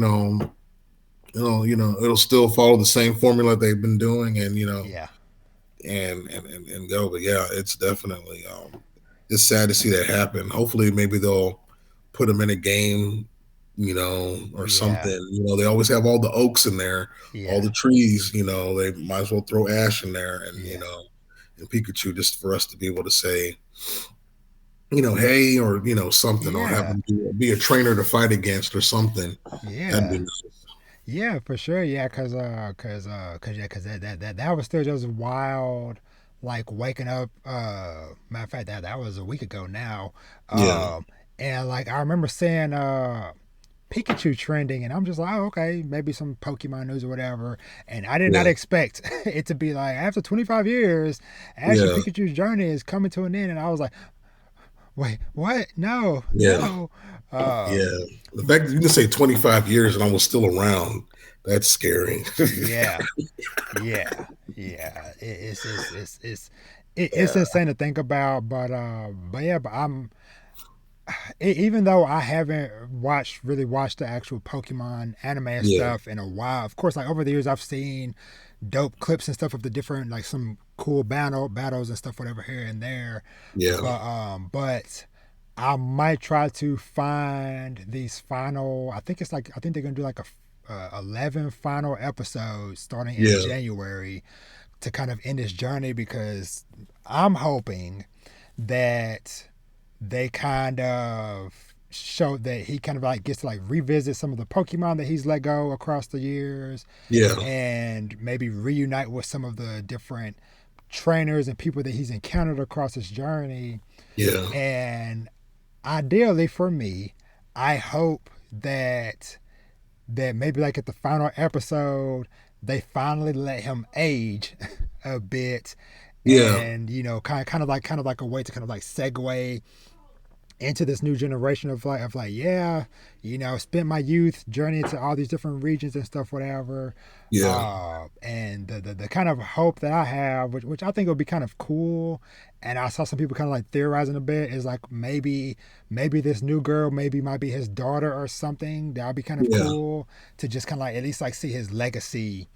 it'll still follow the same formula they've been doing, and yeah, and go. But yeah, it's definitely it's sad to see that happen. Hopefully, maybe they'll put them in a game, or yeah, something. They always have all the oaks in there, all yeah, the trees. They might as well throw Ash in there, and yeah, and Pikachu, just for us to be able to say, hey, or something, or have yeah, them be a trainer to fight against or something. That'd be yeah. nice. Yeah, for sure. Yeah, cause that was still just wild. Like waking up. Matter of fact, that was a week ago now. Yeah, And like I remember seeing Pikachu trending, and I'm just like, oh, okay, maybe some Pokemon news or whatever. And I did not yeah, expect it to be like after 25 years, Ash and yeah, Pikachu's journey is coming to an end, and I was like, wait, what? No, yeah. no. Yeah, Um, the fact that you can say 25 years and I was still around, that's scary. yeah. Yeah, yeah. it's Yeah, insane to think about, but yeah, but even though I haven't really watched the actual Pokemon anime and yeah, stuff in a while. Of course, like over the years, I've seen dope clips and stuff of the different like some cool battles and stuff, whatever here and there. yeah, But I might try to find these final. I think they're gonna do like a 11 final episodes starting in yeah, January to kind of end this journey because I'm hoping that they kind of show that he kind of like gets to like revisit some of the Pokemon that he's let go across the years yeah, and maybe reunite with some of the different trainers and people that he's encountered across his journey. yeah, And ideally for me, I hope that maybe like at the final episode they finally let him age a bit yeah, and kind of like a way to kind of like segue into this new generation of like yeah, spent my youth journeying to all these different regions and stuff whatever. yeah, And the kind of hope that I have, which I think would be kind of cool, and I saw some people kind of like theorizing a bit, is like maybe this new girl maybe might be his daughter or something. That would be kind of yeah. cool to just kind of like at least like see his legacy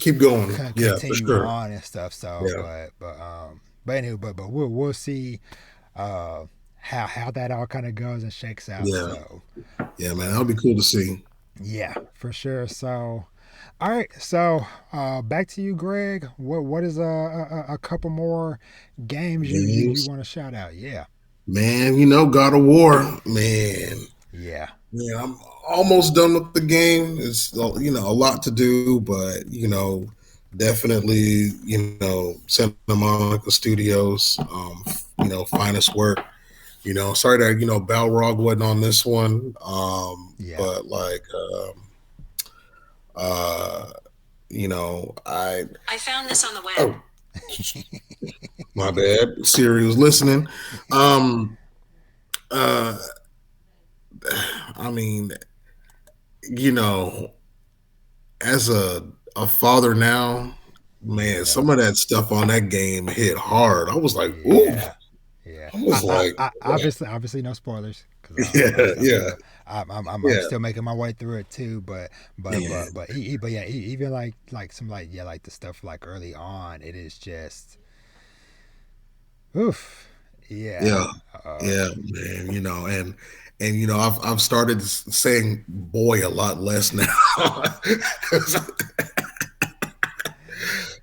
Keep going. Yeah, for continue sure. on and stuff. So, Yeah, but anyway, but we'll see uh how that all kind of goes and shakes out. yeah, So, yeah, man. That but would be cool to see. yeah, for sure. So, all right. So, back to you, Greg. What is a couple more games you Games, want to shout out? Yeah, man. You know, God of War, man. yeah, Yeah, I'm almost done with the game. It's a lot to do, but definitely Santa Monica Studios, finest work. Sorry that Balrog wasn't on this one, yeah. but like uh, I found this on the web. Oh, my bad. Siri was listening. Um, uh, I mean, you know, as a father now, man, Yeah, some of that stuff on that game hit hard. I was like, ooh. yeah, yeah. I was like, Obviously no spoilers because yeah, obviously yeah, I'm yeah, still making my way through it too. man, But yeah, even like some like yeah like the stuff like early on, it is just oof. Yeah. yeah, Uh, yeah, man. And I've started saying boy a lot less now.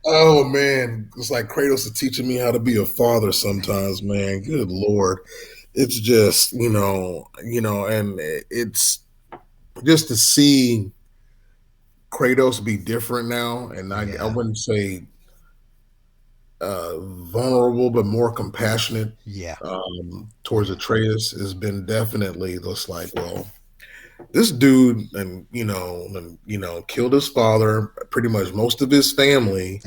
Oh man, it's like Kratos is teaching me how to be a father sometimes, man. Good Lord. It's just, and it's just to see Kratos be different now, and I yeah. wouldn't say vulnerable, but more compassionate Yeah. towards Yeah. Atreus has been definitely just like, well, this dude, killed his father, pretty much most of his family,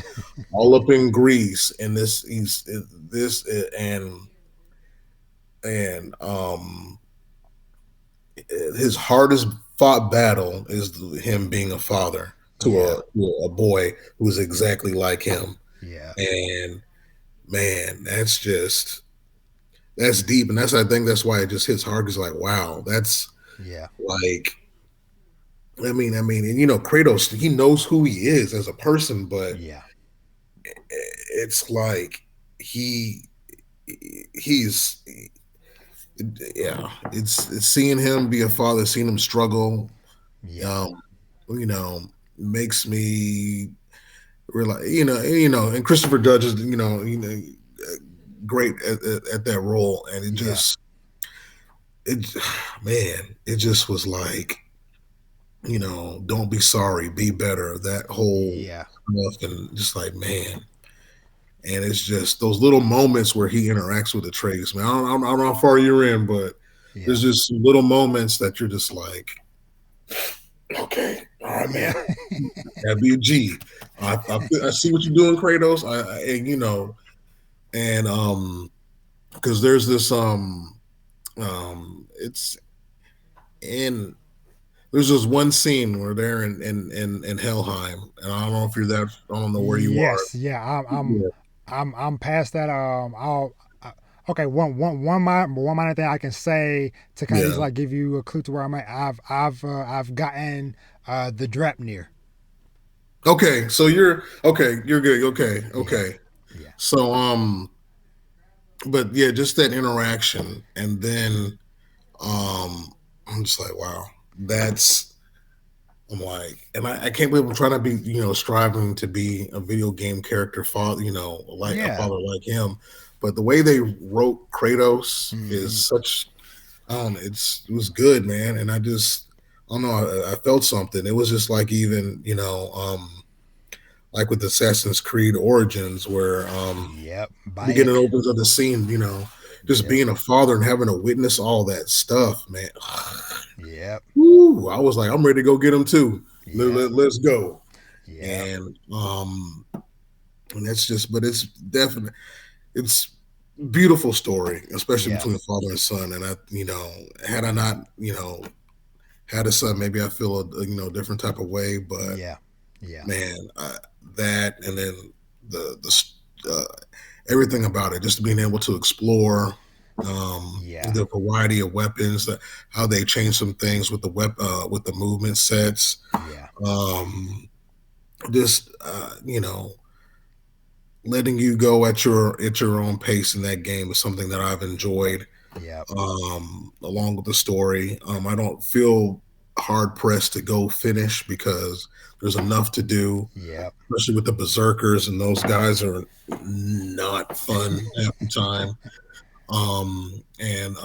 all up in Greece, and this and his hardest fought battle is him being a father to Yeah. a boy who's exactly like him. Yeah. And man, that's deep, and I think that's why it just hits hard. Because like, wow, that's Yeah. like, and Kratos, he knows who he is as a person, but Yeah. it's like he he's yeah, it's seeing him be a father, seeing him struggle, Yeah. um, you know, makes me realize, and Christopher Judge is, great at that role, and Yeah. it, man, it just was like, don't be sorry, be better. That whole Yeah. stuff, and just like, man, and it's just those little moments where he interacts with the Atreus, man. I don't know how far you're in, but Yeah. there's just some little moments that you're just like, okay, all right, Yeah. man, that'd be a G. I see what you're doing, Kratos. And because there's this it's in there's this one scene where they're in Helheim, and I don't know if you're that. I don't know where you are. Yes. Yeah. Yeah. I'm past that. I'll. Okay, one minor thing I can say to kind of just Yeah. like give you a clue to where I'm at. I've gotten the drop near. Okay. So you're okay. You're good. Okay. Yeah, Okay. yeah, So but yeah, just that interaction, and then I'm just like, wow, that's. I'm like, and I can't believe I'm trying to be, striving to be a video game character father, like a yeah. father like him. But the way they wrote Kratos is Hmm. such, I don't know, it was good, man. And I don't know, I felt something. It was just like even, like with Assassin's Creed Origins, where Yep. beginning Bayek. opens of the scene, just Yep. being a father and having to witness all that stuff, man. Yep. Woo, I was like, I'm ready to go get him too. Yep. Let's go. Yep. And that's just, but it's definitely, it's beautiful story, especially Yeah. between a father and son. And had I not, had a son, maybe I feel different type of way. But Yeah. Yeah. man, that, and then the everything about it, just being able to explore Yeah. the variety of weapons, how they change some things with with the movement sets, Yeah. um, just letting you go at your own pace in that game is something that I've enjoyed. Yep. Along with the story, I don't feel hard pressed to go finish because there's enough to do, Yep. especially with the berserkers, and those guys are not fun half the time. And and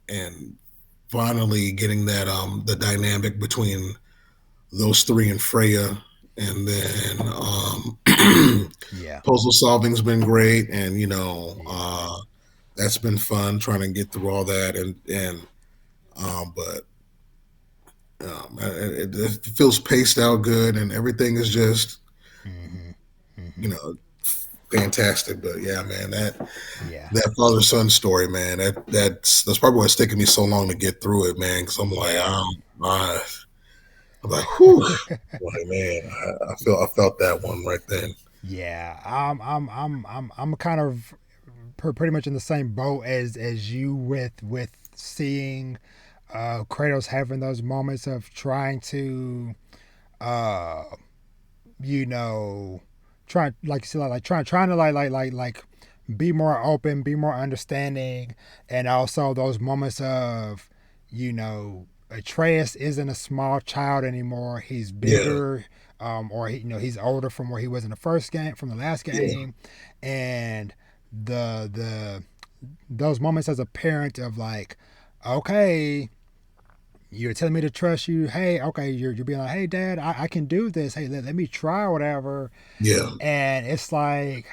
and finally getting that the dynamic between those three and Freya, and then Yeah. puzzle solving's been great, and Yeah. that's been fun trying to get through all that, and but it feels paced out good, and everything is just Hmm. you Hmm. know fantastic. But yeah, man, Yeah. that father son story, man, that's probably what's taking me so long to get through it, man. Because I'm like, Yeah. I'm like, whew, like man, I felt that one right then. Yeah. I'm kind of pretty much in the same boat as you with seeing Kratos having those moments of trying to uh you know trying like you said like trying to like be more open, be more understanding, and also those moments of Atreus isn't a small child anymore. He's Yeah, bigger, or he's older from where he was in the first game, from the last yeah, game, and the those moments as a parent of like, okay, you're telling me to trust you. Hey, okay, you're being like, hey, Dad, I can do this. Hey, let me try or whatever. yeah, And it's like,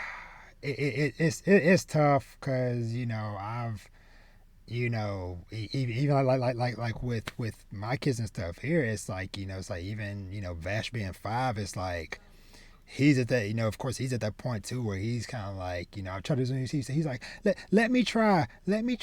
it's tough because I've even like with my kids and stuff here, it's like it's like even Vash being 5, it's like he's at that, of course, he's at that point too where he's kind of like, I try to do this. He's like, let me try, yeah, let me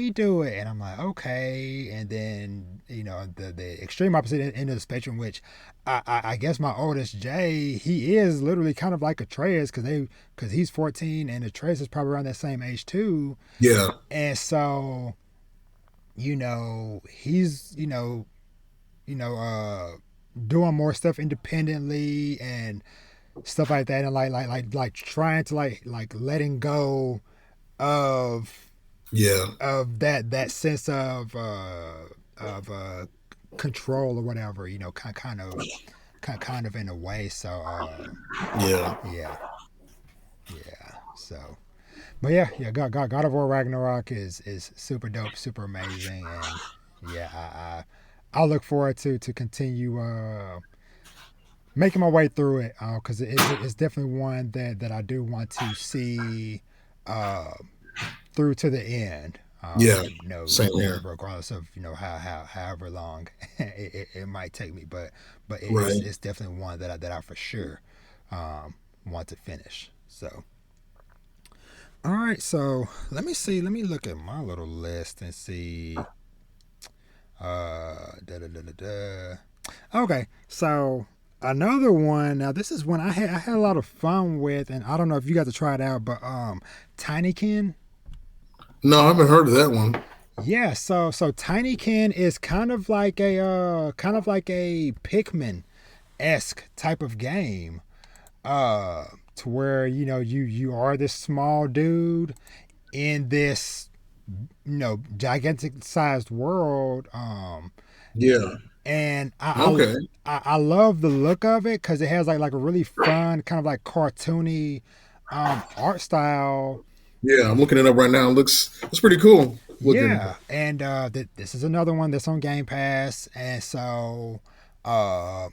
do it. And I'm like, okay. And then, the extreme opposite end of the spectrum, which I guess my oldest Jay, he is literally kind of like Atreus because he's 14 and Atreus is probably around that same age too. yeah, And so, he's, doing more stuff independently and stuff like that, and like trying to like letting go of yeah, that sense of control or whatever, kind of in a way. So yeah, yeah, yeah. So but yeah, God of War Ragnarok is super dope, super amazing, and yeah, I look forward to continue making my way through it because it's definitely one that I do want to see uh, through to the end. yeah. Same here. Regardless of however long it might take me, but Right. it's definitely one that I for sure want to finish. So all right, so let me see. Let me look at my little list and see. Da, da, da, da, da. Okay, so Another one. Now this is one I had a lot of fun with, and I don't know if you got to try it out, but Tinykin. No, I haven't heard of that one. Yeah, so Tinykin is kind of like a Pikmin esque type of game. To where you are this small dude in this gigantic sized world. Yeah. And Okay. I love the look of it because it has like a really fun kind of like cartoony art style. Yeah, I'm looking it up right now. It looks it's pretty cool looking. Yeah, and this is another one that's on Game Pass, and so I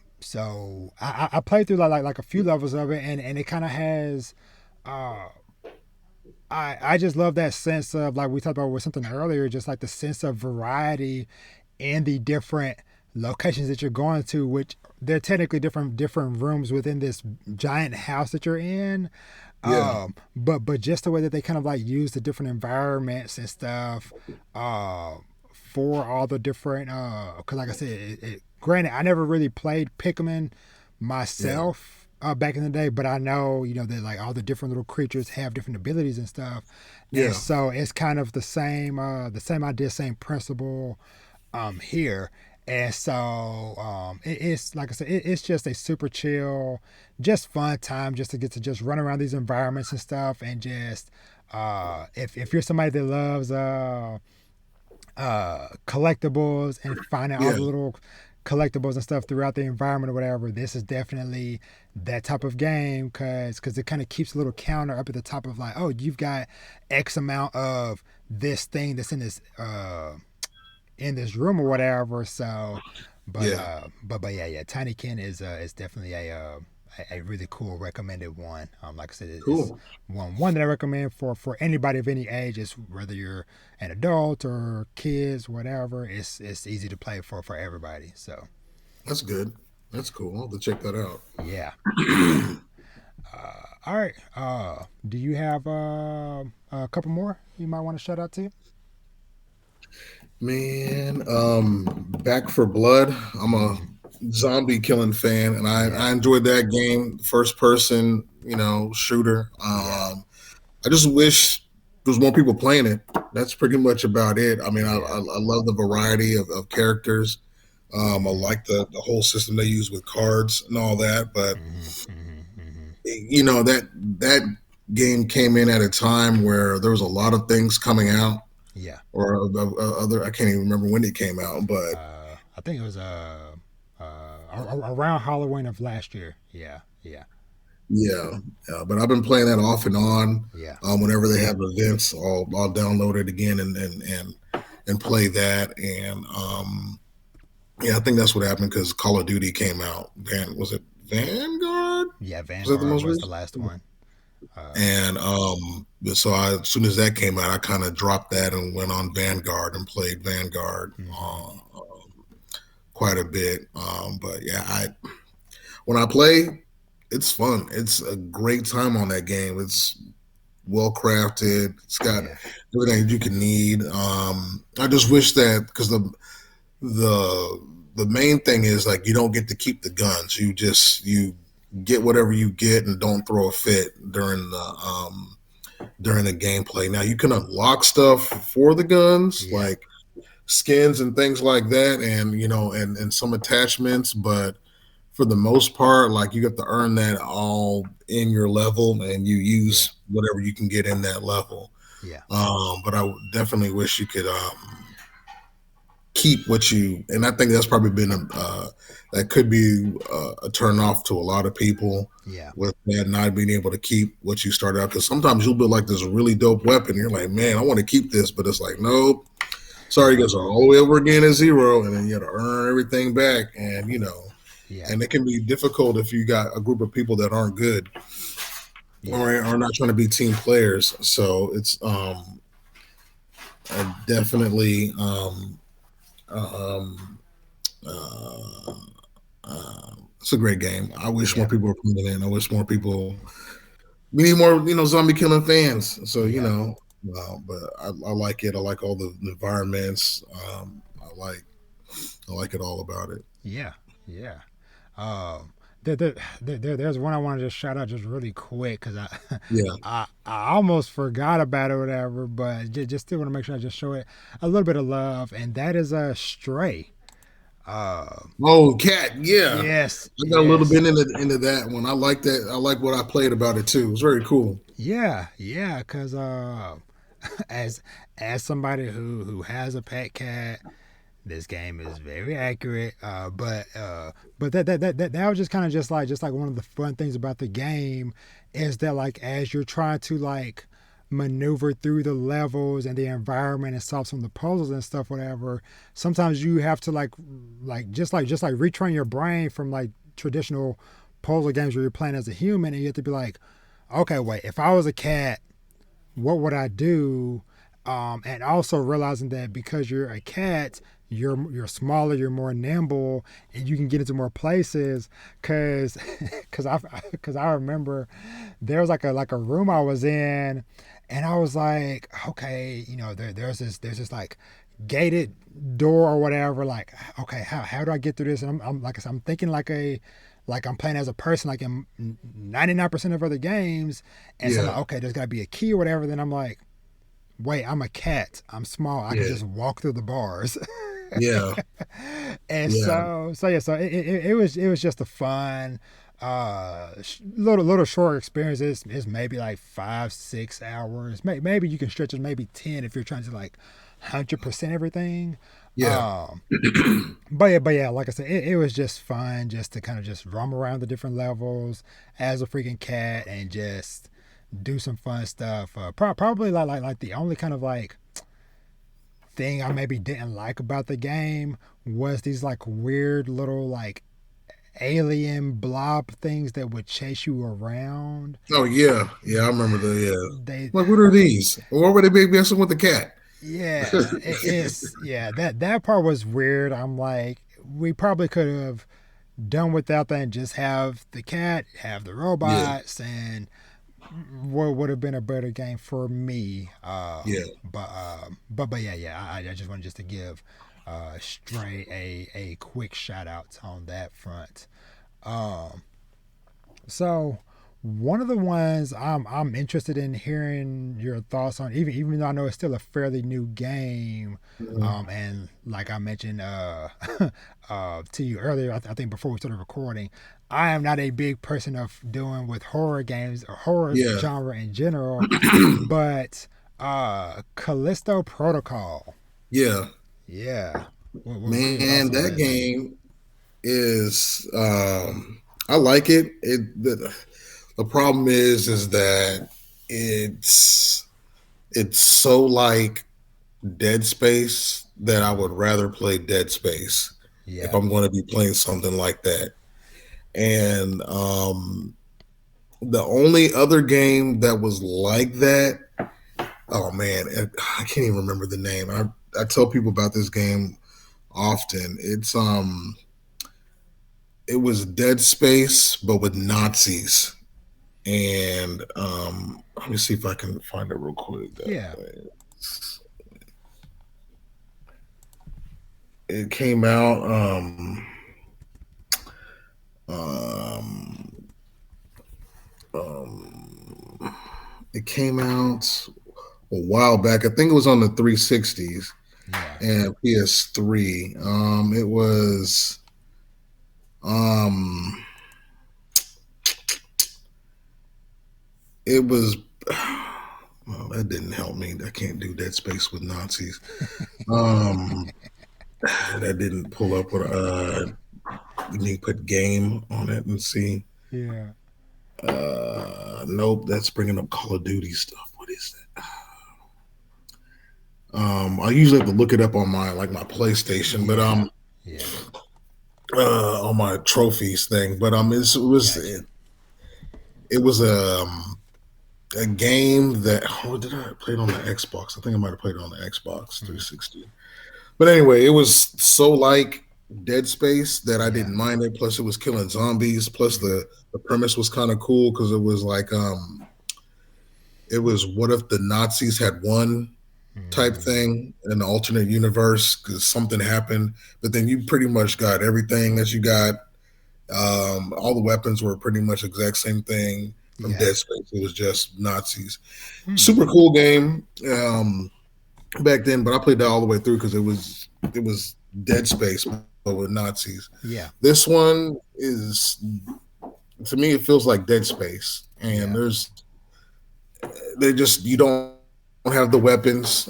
played through like a few levels of it, and it kind of has. Uh, I just love that sense of, like we talked about with something earlier, just like the sense of variety in the different locations that you're going to, which they're technically different rooms within this giant house that you're in. Yeah. But just the way that they kind of like use the different environments and stuff, uh, for all the different, because like I said, granted, I never really played Pikmin Yeah. myself. Back in the day, but I know that like all the different little creatures have different abilities and stuff, and Yeah. so it's kind of the same idea, same principle here. And so it's like I said, it's just a super chill, just fun time just to get to just run around these environments and stuff, and just if you're somebody that loves collectibles and finding all Yeah. the little collectibles and stuff throughout the environment or whatever, this is definitely that type of game, because it kind of keeps a little counter up at the top of like, oh, you've got X amount of this thing that's in this room or whatever. So, Yeah. but yeah, Tinykin is definitely a really cool recommended one. Like I said, it's Cool. one that I recommend for anybody of any age. It's whether you're an adult or kids, whatever. It's easy to play for everybody. So That's good. That's cool. I'll have to check that out. yeah, yeah. All right. Do you have a couple more you might want to shout out to? Man, Back for Blood. I'm a Mm-hmm. zombie killing fan, and I Yeah, enjoyed that game. First person, shooter. yeah, I just wish there was more people playing it. That's pretty much about it. I mean, yeah. I love the variety of characters. I Mm-hmm. like the whole system they use with cards and all that. But Mm-hmm. Mm-hmm. Mm-hmm. that game came in at a time where there was a lot of things coming out, Yeah. or other. I can't even remember when it came out, but I think it was around Halloween of last year. Yeah, yeah, yeah, but I've been playing that off and on. yeah, Whenever they have events, I'll download it again and play that. And yeah, I think that's what happened because Call of Duty came out. Was it Vanguard? yeah. Was that the Vanguard most was the recent? last one. Uh, And so as soon as that came out, I kind of dropped that and went on Vanguard and played Vanguard mm-hmm. quite a bit. But yeah, I when I play, it's fun. It's a great time on that game. It's well crafted. It's got Yeah, everything you can need. I just wish that because the the main thing is like you don't get to keep the guns. You get whatever you get and don't throw a fit during the gameplay. Now you can unlock stuff for the guns yeah, like skins and things like that, and and some attachments, but for the most part, like you have to earn that all in your level, and you yeah, use whatever you can get in that level. yeah, But I definitely wish you could keep what you, and I think that's probably been that could be a turn off to a lot of people yeah, with that not being able to keep what you started out. Because sometimes you'll build like this really dope weapon, you're like, man, I want to keep this, but it's like, nope, sorry, you guys are all the way over again at zero, and then you got to earn everything back, and yeah, and it can be difficult if you got a group of people that aren't good yeah, or are not trying to be team players. So it's definitely um, uh, it's a great game. I wish more yeah, people were playing it. I wish more people. We need more, zombie killing fans. So yeah, but I like it. I like all the environments. I like it all about it. yeah, yeah. Um, there's one I want to just shout out just really quick because Yeah. I almost forgot about it or whatever, but just still want to make sure I just show it a little bit of love, and that is a Stray. Uh, Oh, cat. Yeah, yes, I got a little yes, bit into that one. I like that. I like what I played about it too. It's very cool. yeah, because as somebody who has a pet cat, this game is very accurate. But that was just kind of just like one of the fun things about the game is that like as you're trying to like maneuver through the levels and the environment and solve some of the puzzles and stuff, whatever. Sometimes you have to just like retrain your brain from like traditional puzzle games where you're playing as a human, and you have to be like, okay, wait, if I was a cat, what would I do? And also realizing that because you're a cat, you're smaller, you're more nimble, and you can get into more places. Cause, cause I remember there was like a room I was in, and I was like, okay, you know, there's this like gated door or whatever. Like, okay, how do I get through this? And I'm like I said, I'm thinking like I'm playing as a person like in 99% of other games. And so I'm Yeah, like, okay, there's got to be a key or whatever. Then I'm like, wait, I'm a cat. I'm small. I can yeah, just walk through the bars. yeah, And yeah, so yeah, so it was just a fun little short experience. It's maybe like 5 6 hours. Maybe you can stretch it maybe 10 if you're trying to like 100% everything. yeah, Um, but yeah, like I said, it was just fun just to kind of just roam around the different levels as a freaking cat and just do some fun stuff. Probably like the only kind of like thing I maybe didn't like about the game was these like weird little like alien blob things that would chase you around. Oh yeah, yeah. I remember the yeah. They Like, what are these? Why were they big messing with the cat? Yeah, it's yeah, that part was weird. I'm like, we probably could have done without that and just have the cat, have the Yeah, robots, and what would have been a better game for me. yeah. But yeah, I just wanted just to give Stray a quick shout out on that front. Um, so one of the ones I'm interested in hearing your thoughts on, even though I know it's still a fairly new game, Mhm. and like I mentioned to you earlier, I think before we started recording, I am not a big person of doing with horror games or horror Yeah, genre in general, but Callisto Protocol, yeah. yeah. What are your thoughts Man, on that that thing? game is. I like it. The problem is that it's it's so like Dead Space that I would rather play Dead Space if Yeah, I'm going to be playing something like that. And the only other game that was like that, oh man, I can't even remember the name. I tell people about this game often. It was Dead Space but with Nazis. And let me see if I can find it real quick. yeah, It came out um um it came out a while back. I think it was on the 360s yeah, and PS3. Um it was well, that didn't help me. I can't do Dead Space with Nazis. Um that didn't pull up what you need to put game on it and see. yeah, Nope, that's bringing up Call of Duty stuff. What is that? I usually have to look it up on my PlayStation, but yeah, yeah. on my trophies thing. But Gotcha. it was a game that oh did I play it on the Xbox? I think I might have played it on the Xbox Mm, 360. But anyway, it was so like Dead Space that I yeah. didn't mind it. Plus, it was killing zombies. Plus, Mm, the premise was kind of cool because it was like it was what if the Nazis had won type mm, thing in an alternate universe because something happened, but then you pretty much got everything that you got All the weapons were pretty much exact same thing from Yeah. Dead Space. It was just Nazis. Hmm. Super cool game back then, but I played that all the way through because it was Dead Space but with Nazis. Yeah. This one is, to me, it feels like Dead Space, and Yeah. you don't have the weapons.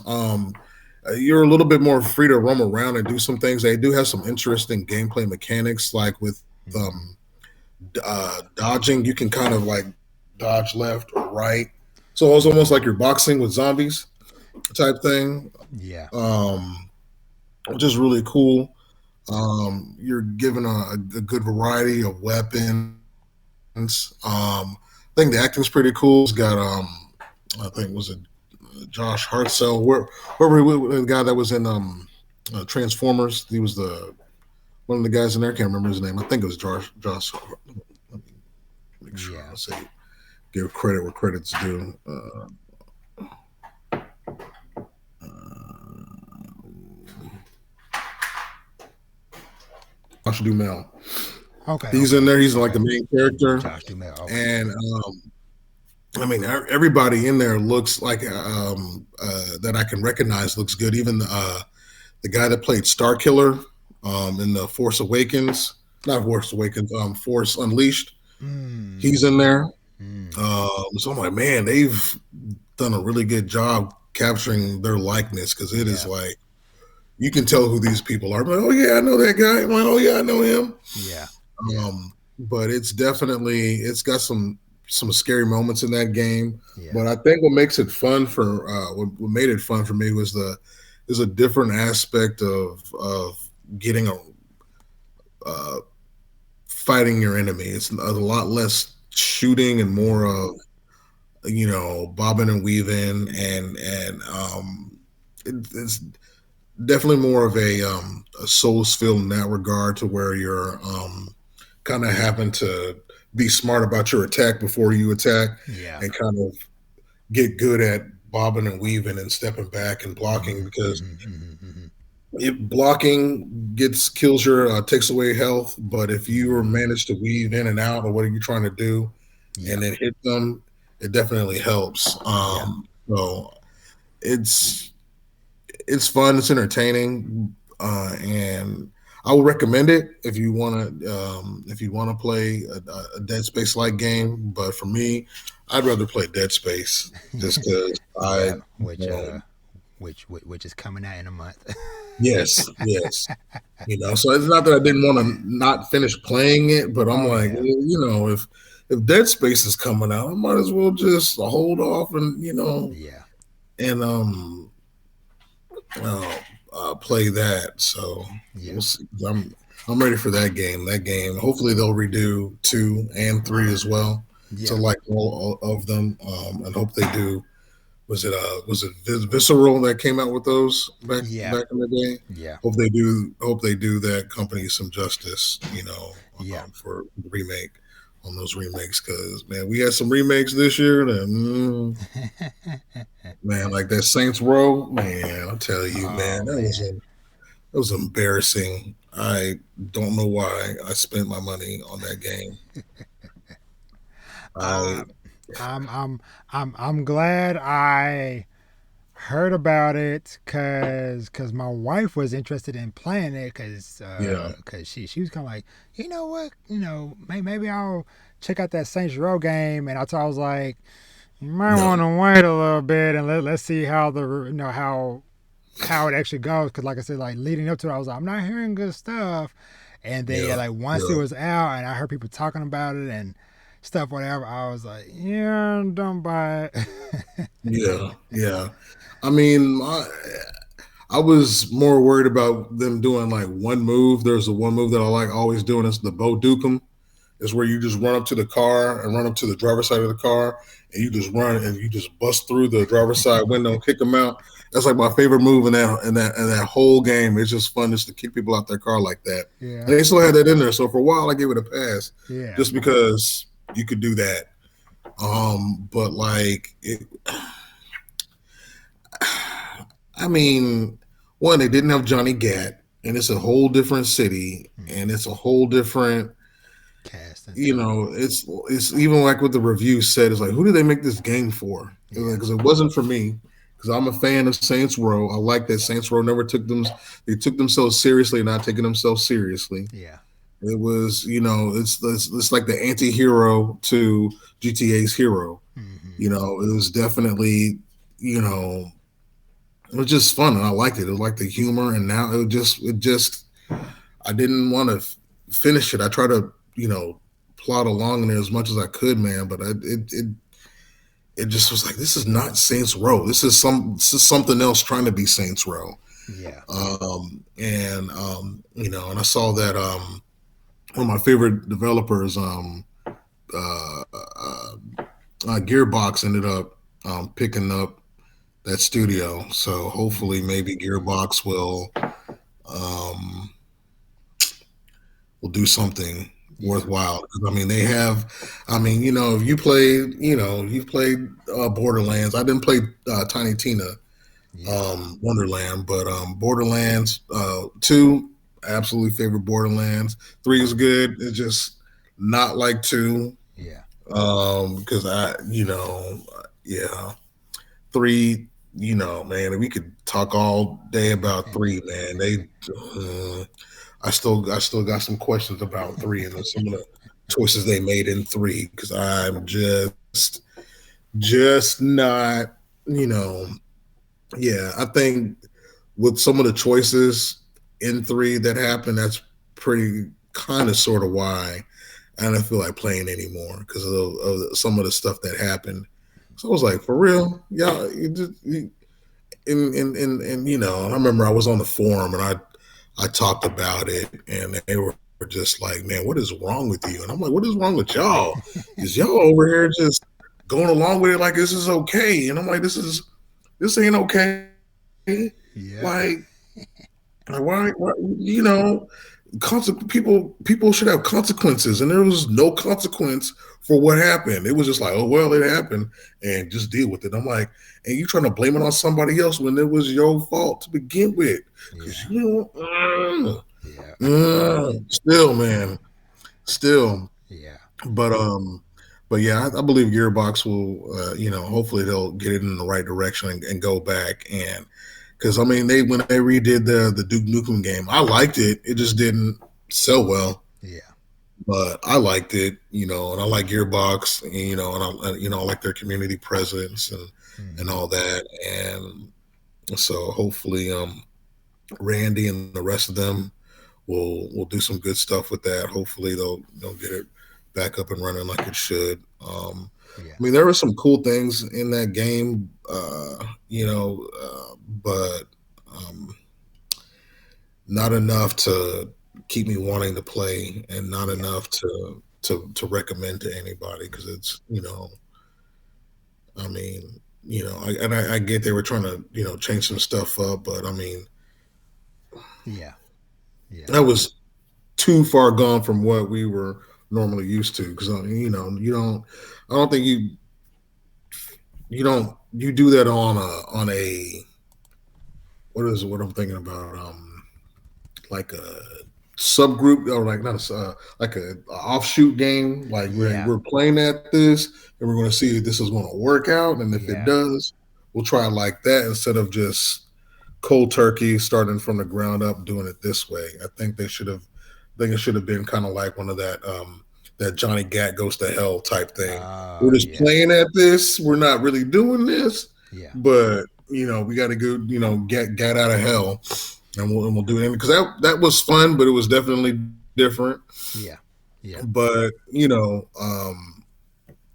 You're a little bit more free to roam around and do some things. They do have some interesting gameplay mechanics, like with Hmm. dodging. You can kind of like dodge left or right, so it's almost like you're boxing with zombies type thing, Yeah. um, which is really cool. You're given a good variety of weapons. I think the acting's pretty cool. It's got I think was it Josh Hartzell, whoever the guy that was in Transformers. He was the one of the guys in there. I can't remember his name. I think it was Josh. Let me make sure Yeah. I say give credit where credit's due. Josh Dumel. Okay. He's Okay. in there. He's like the Okay. main character, Josh Dumel. Okay. and I mean, everybody in there looks like that I can recognize. Looks good. Even the guy that played Star Killer in the Force Awakens, not Force Awakens, Force Unleashed. Mm. He's in there. Mm. So I'm like, man, they've done a really good job capturing their likeness because it is Yeah. like you can tell who these people are. I'm like, oh yeah, I know that guy. I'm like, oh yeah, I know him. Yeah. Yeah. But it's got some scary moments in that game. Yeah. But I think what makes it fun for what made it fun for me was the is a different aspect of getting a uh, fighting your enemy. It's a lot less shooting and more Hmm. of bobbing and weaving it's definitely more of a soul's feel in that regard to where you're kind of having to be smart about your attack before you attack Yeah. and kind of get good at bobbing and weaving and stepping back and blocking Hmm. because Hmm. Hmm. Hmm. if blocking gets kills your takes away health, but if you Hmm. manage to weave in and out of what are you trying to do Yeah. and then hit them, it definitely helps. Yeah. So it's it's fun, it's entertaining, and I would recommend it if you want to play a Dead Space like game. But for me, I'd rather play Dead Space just because Yeah. you know, Which is coming out in a month. yes, yes, So it's not that I didn't want to not finish playing it, but I'm Oh like, yeah. well, if Dead Space is coming out, I might as well just hold off and Yeah. and uh, play that. So we'll Yeah. see. I'm ready for that game. That game. Hopefully they'll redo 2 and 3 as well. So Yeah. like all of them, and hope they do. Was it Visceral that came out with those Yeah. back in the day? Yeah. Hope they do. Hope they do that company some justice. Yeah. For the remake on those remakes because man, we had some remakes this year that man, like that Saints Row, man, I'll tell you, man, Oh man. that was embarrassing. I don't know why I spent my money on that game. I Uh, I'm glad I heard about it because my wife was interested in playing it yeah, cause she was kind of like, you know what, maybe I'll check out that Saints Row game. And I was like, you might no, want to wait a little bit and let's see how the how it actually goes. Because like I said, like leading up to it, I was like, I'm not hearing good stuff. And then yeah, yeah, like once it yeah, was out and I heard people talking about it and stuff, whatever, I was like, yeah, don't buy it. yeah. I mean, I was more worried about them doing like one move. There's a one move that I like always doing is the Bo Dukem. Is where you just run up to the car and run up to the driver's side of the car and you just run and you just bust through the driver's side window and kick them out. That's like my favorite move in that whole game. It's just fun just to kick people out their car like that. Yeah, And they still had that in there. So for a while I gave it a pass yeah, just because you could do that. But like I mean, one, they didn't have Johnny Gat, and it's a whole different city, and it's a whole different. cast and you stuff. know, it's even like what the review said. It's like, who did they make this game for? Yeah, Because it wasn't for me. Because I'm a fan of Saints Row. I like that Saints Row never took them. They took themselves seriously, not taking themselves seriously. yeah, It was, it's like the anti-hero to GTA's hero. hmm, It was definitely, you know, it was just fun, and I liked it. It was like the humor, and now it just I didn't want to finish it. I tried to, plot along in there as much as I could, man, but it just was like, this is not Saints Row. This is something else trying to be Saints Row. yeah, And I saw that one of my favorite developers, Gearbox, ended up picking up that studio. So hopefully, hmm, maybe Gearbox um, will do something yeah, worthwhile. 'Cause, I mean, they have. I mean, if you played, you've played Borderlands. I didn't play Tiny Tina yeah, Wonderland, but Borderlands 2, absolutely favorite Borderlands. 3 is good. It's just not like 2 yeah, because yeah, 3. Man, we could talk all day about 3. Man, uh, I still got some questions about 3 and some of the choices they made in 3 because I'm just not, you know, yeah. I think with some of the choices in 3 that happened, that's pretty kind of sort of why I don't feel like playing anymore because of some of the stuff that happened. So I was like, for real, yeah. And I remember I was on the forum and I talked about it, and they were just like, "Man, what is wrong with you?" And I'm like, "What is wrong with y'all? Is y'all over here just going along with it like this is okay?" And I'm like, "This ain't okay. yeah, Like, why people should have consequences, and there was no consequence for what happened. It was just like, oh well, it happened, and just deal with it. I'm like, and you trying to blame it on somebody else when it was your fault to begin with, because yeah, yeah, still, man, still, yeah, but yeah, I believe Gearbox will, hopefully they'll get it in the right direction and go back and because I mean they when they redid the Duke Nukem game, I liked it. It just didn't sell well, yeah, but I liked it, and I like Gearbox, and, I like their community presence and hmm, all that, and so hopefully, Randy and the rest of them will do some good stuff with that. Hopefully, they'll get it back up and running like it should. yeah, I mean, there were some cool things in that game, but um, not enough to keep me wanting to play, and not yeah, enough to recommend to anybody because it's I mean, I get they were trying to change some stuff up, but I mean yeah, yeah, that was too far gone from what we were normally used to because I don't think you do that on a what is what I'm thinking about like a subgroup or like not like a offshoot game like yeah, we're playing at this and we're going to see if this is going to work out, and if it yeah, does we'll try it like that instead of just cold turkey starting from the ground up doing it this way. I think it should have been kind of like one of that Johnny Gat goes to hell type thing. We're oh, just yeah, playing at this. We're not really doing this, yeah, but we got to go. Get out of hell, and we'll do it because that was fun, but it was definitely different. yeah, yeah, But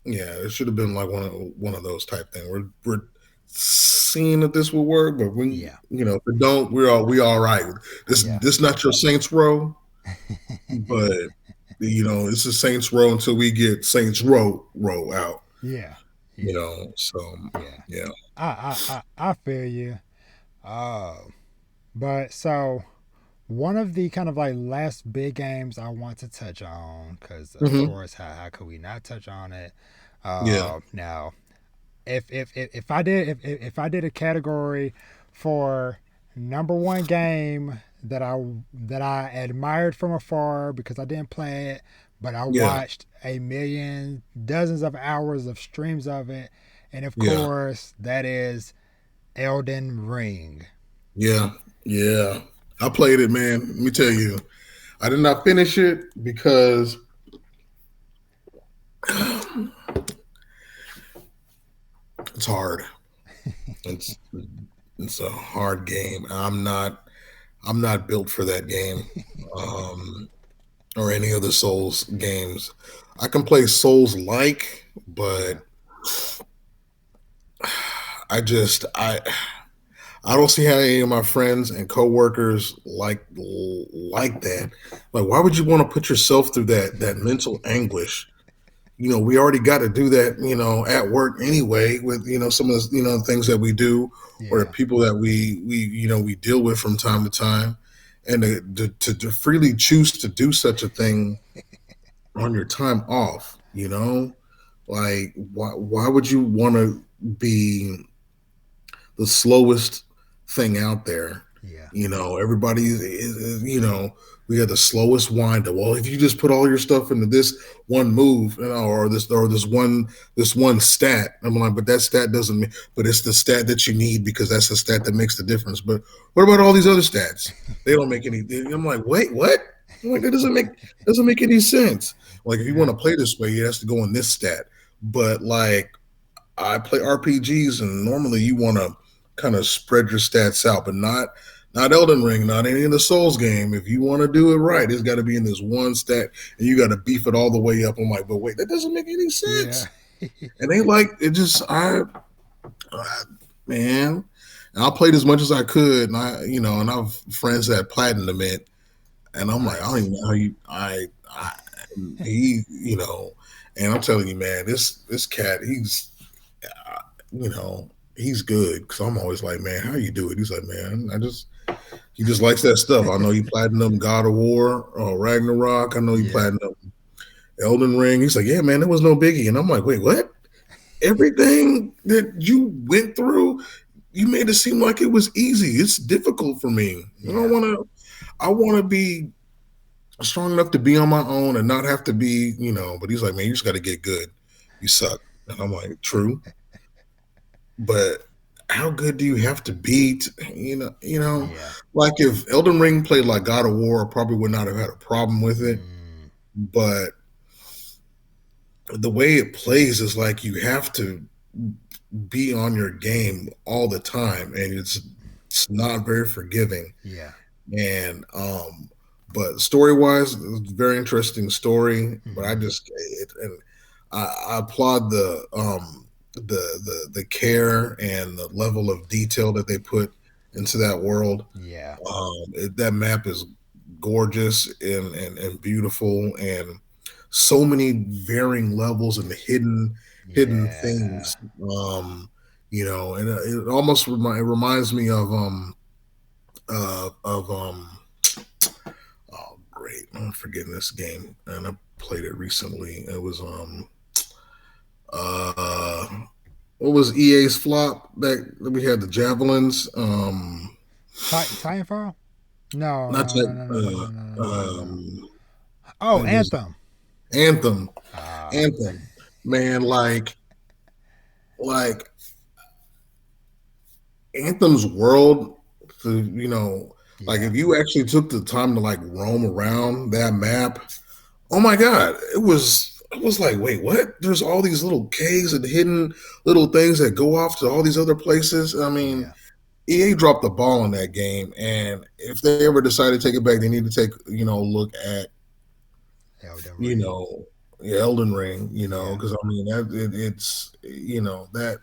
yeah, it should have been like one of those type thing. We're seeing that this will work, but yeah, if it don't, we all right. yeah, This not your Saints Row, but it's a Saints Row until we get Saints Row out. yeah, yeah, So yeah. yeah. I feel you. Uh, but so one of the kind of like last big games I want to touch on, because of Hmm. course, how could we not touch on it? Yeah. Now, if I did if I did a category for number one game that I admired from afar because I didn't play it, but I Yeah, watched a million, dozens of hours of streams of it, and of yeah, course, that is Elden Ring. yeah, yeah. I played it, man. Let me tell you, I did not finish it because it's hard. It's it's a hard game. I'm not built for that game, um, or any of the Souls games. I can play Souls like, but Yeah, I just I don't see how any of my friends and coworkers like that. Like, why would you want to put yourself through that mental anguish? We already got to do that, at work anyway, with some of the things that we do, or the yeah, people that we deal with from time to time, and to freely choose to do such a thing on your time off. Like, why would you want to be the slowest thing out there? yeah, Everybody we had the slowest wind up. Well, if you just put all your stuff into this one move, or this one stat, I'm like, but that stat doesn't mean, but it's the stat that you need, because that's the stat that makes the difference. But what about all these other stats? They don't make any. I'm like, wait, what? I'm like, that doesn't make any sense. Like, if you want yeah, to play this way, it has to go in this stat. But like, I play RPGs, and normally you want to kind of spread your stats out, but not Elden Ring, not any of the Souls game. If you want to do it right, it's got to be in this one stat, and you got to beef it all the way up. I'm like, but wait, that doesn't make any yeah, sense. And they like it. Just I man, and I played as much as I could, and and I have friends that platinum it, and I'm like, I don't nice. even know how he, and I'm telling you, man, this cat, he's good, because I'm always like, man, how you do it? He's like, man, he just likes that stuff. I know he platinum God of War, Ragnarok. I know he Yeah, platinum Elden Ring. He's like, yeah, man, it was no biggie. And I'm like, wait, what? Everything that you went through, you made it seem like it was easy. It's difficult for me. yeah, I want to be strong enough to be on my own and not have to be, but he's like, man, you just got to get good. You suck. And I'm like, true. But how good do you have to be yeah. like, if Elden Ring played like God of War, I probably would not have had a problem with it. Mm, But the way it plays is like, you have to be on your game all the time, and it's not very forgiving. yeah. And but story wise, it's a very interesting story. But I Hmm. just it, and I applaud the care and the level of detail that they put into that world. Yeah, That map is gorgeous and beautiful, and so many varying levels and hidden yeah. things. And it almost it reminds me of oh, great, I'm forgetting this game, and I played it recently. It was uh what was EA's flop that we had, the javelins, Titanfall? No, not no, no, that no, no, no, no, no, no, no, no. Oh, it was Anthem. Anthem. Uh, Anthem, man, like Anthem's world, to, like, yeah, if you actually took the time to like roam around that map, oh my god, it was like, wait, what? There's all these little caves and hidden little things that go off to all these other places. I mean, yeah. EA dropped the ball in that game, and if they ever decide to take it back, they need to take a look at Elden you Ring. know Elden Ring, Yeah, because I mean it's that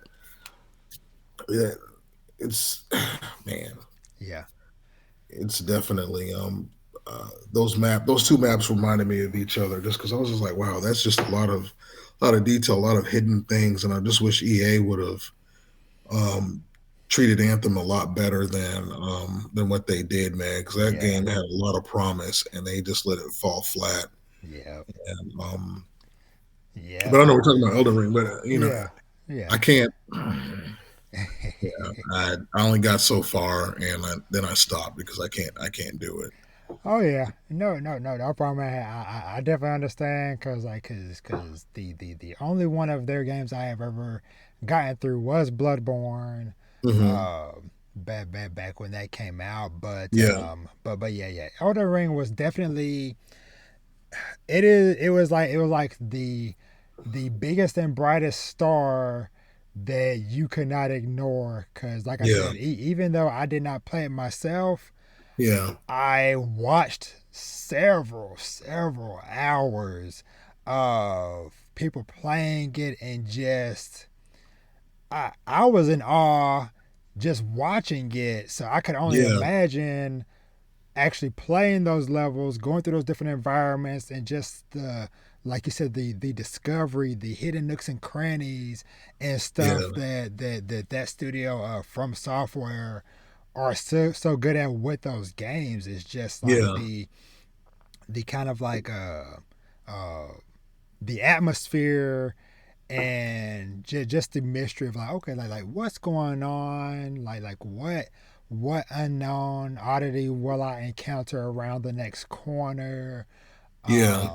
it's man, yeah, it's definitely those two maps reminded me of each other, just because I was just like, wow, that's just a lot of detail, a lot of hidden things, and I just wish EA would have um, treated Anthem a lot better than what they did, man. Because that yeah, game had a lot of promise, and they just let it fall flat. yeah, And yeah, but I know we're talking about Elden Ring, but yeah, yeah. I can't. Yeah, I only got so far, and then I stopped because I can't do it. Oh yeah, no problem. I definitely understand because the only one of their games I have ever gotten through was Bloodborne, Hmm. uh, back when that came out. Yeah, But yeah, Elden Ring was definitely it was like the biggest and brightest star that you could not ignore because like I yeah, said, even though I did not play it myself, yeah, I watched several hours of people playing it and just I was in awe just watching it. So I could only yeah, imagine actually playing those levels, going through those different environments, and just the like you said, the discovery, the hidden nooks and crannies, and stuff yeah, that studio from software are so good at with those games. Is just like yeah, the kind of like uh the atmosphere and just the mystery of like okay like what's going on like what unknown oddity will I encounter around the next corner yeah,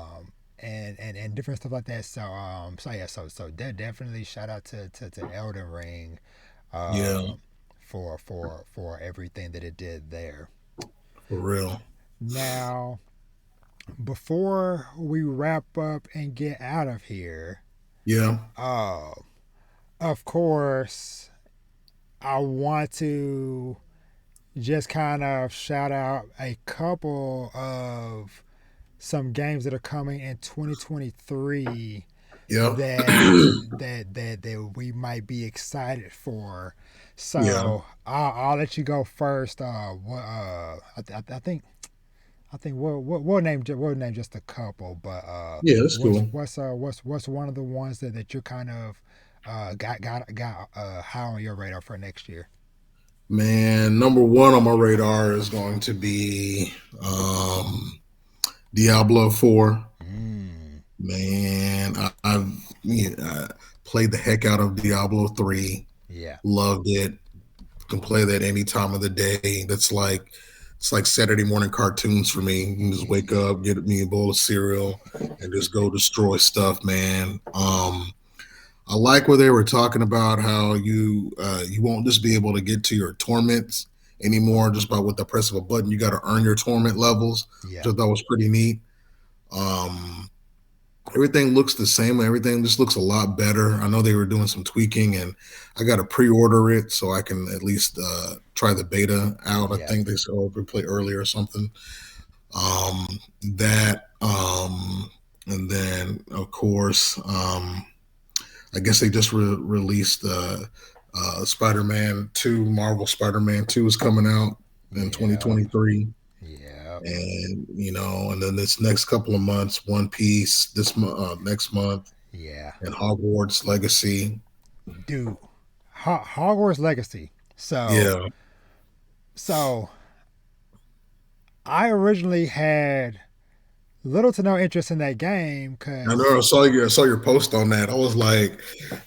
and different stuff like that so yeah definitely shout out to Elden Ring yeah, uh for everything that it did there. for real. Now before we wrap up and get out of here, Yeah, uh of course I want to just kind of shout out a couple of some games that are coming in 2023 yeah, that we might be excited for. yeah, So I'll let you go first. I think we'll name just a couple, but yeah. That's cool. what's one of the ones that you're kind of got high on your radar for next year? Man, number one on my radar is going to be Diablo 4. Mm, Man, I've played the heck out of Diablo 3. yeah. Loved it. Can play that any time of the day. It's like Saturday morning cartoons for me. You can just wake up, get me a bowl of cereal, and just go destroy stuff, man. I like where they were talking about how you won't just be able to get to your torments anymore just by with the press of a button. You got to earn your torment levels, Yeah. which I thought was pretty neat. Um, Everything looks the same. Everything just looks a lot better. I know they were doing some tweaking, and I got to pre-order it so I can at least try the beta out. I Yeah. think they said, "Oh, we play earlier or something." Um, that, and then of course, I guess they just released Spider-Man 2. Marvel Spider-Man 2 is coming out in Yep. 2023. Yep. And and then this next couple of months, One Piece next month, Yeah. and Hogwarts Legacy. Dude. Hogwarts Legacy. Yeah, So I originally had little to no interest in that game I know. because I saw your post on that. I was like,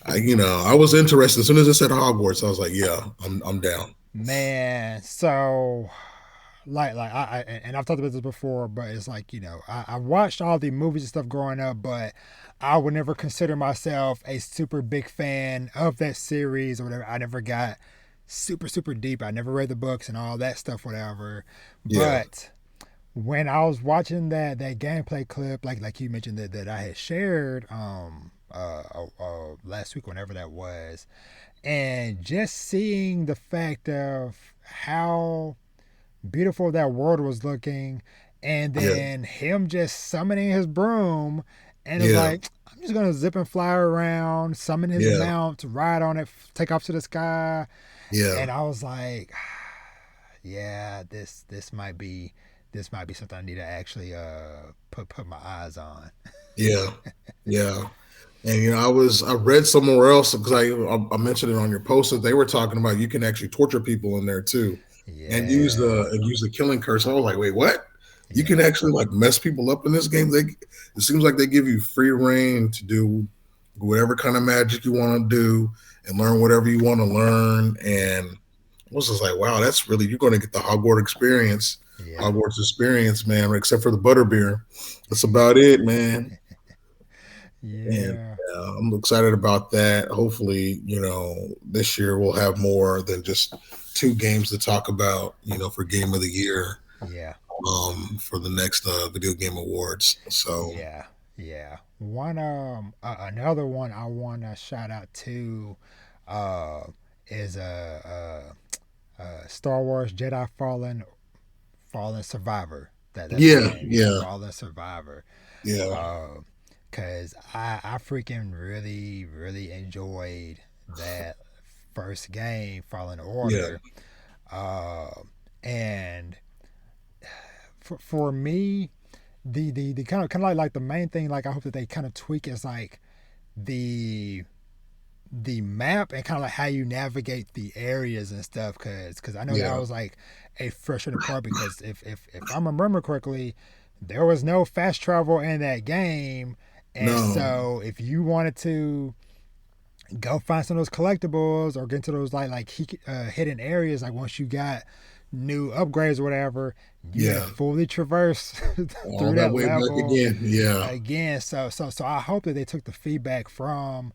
I was interested as soon as it said Hogwarts. I was like, yeah, I'm down. man, so like and I've talked about this before, but it's like I watched all the movies and stuff growing up, but I would never consider myself a super big fan of that series or whatever. I never got super deep. I never read the books and all that stuff, whatever. Yeah, But when I was watching that gameplay clip, like you mentioned that I had shared last week, whenever that was, and just seeing the fact of how beautiful that world was looking, and yeah, then him just summoning his broom, and it's yeah, like I'm just gonna zip and fly around, summon his yeah, mount, ride on it, take off to the sky, yeah, and I was like, yeah, this might be something I need to actually put my eyes on. yeah, yeah. And I read somewhere else because I mentioned it on your post that they were talking about you can actually torture people in there too, and Yeah, use the killing curse. I was like, wait, what? You can yeah, actually like mess people up in this game. It seems like they give you free reign to do whatever kind of magic you want to do and learn whatever you want to learn. And I was just like, wow, that's really you're going to get the Hogwarts experience Yeah. Hogwarts experience, man. Except for the butterbeer, that's about it, man. And Yeah. I'm excited about that. Hopefully, this year we'll have more than just two games to talk about. For Game of the Year, Yeah. for the next Video Game Awards. So Yeah. Yeah. One another one I want to shout out to uh is Star Wars Jedi Fallen Survivor. That's the yeah, game. Yeah, yeah, Fallen Survivor. yeah, Uh, Cause I freaking really enjoyed that first game, Fallen yeah, Order. Uh, and for me, the kind of like the main thing like I hope that they kind of tweak is like the the map and kind of like how you navigate the areas and stuff because I know that yeah. was like a frustrating part because if I remember correctly, there was no fast travel in that game, and No, so if you wanted to go find some of those collectibles or get into those hidden areas, like once you got new upgrades or whatever, you had to yeah. fully traverse All through that that way back level again. Yeah, again. So I hope that they took the feedback from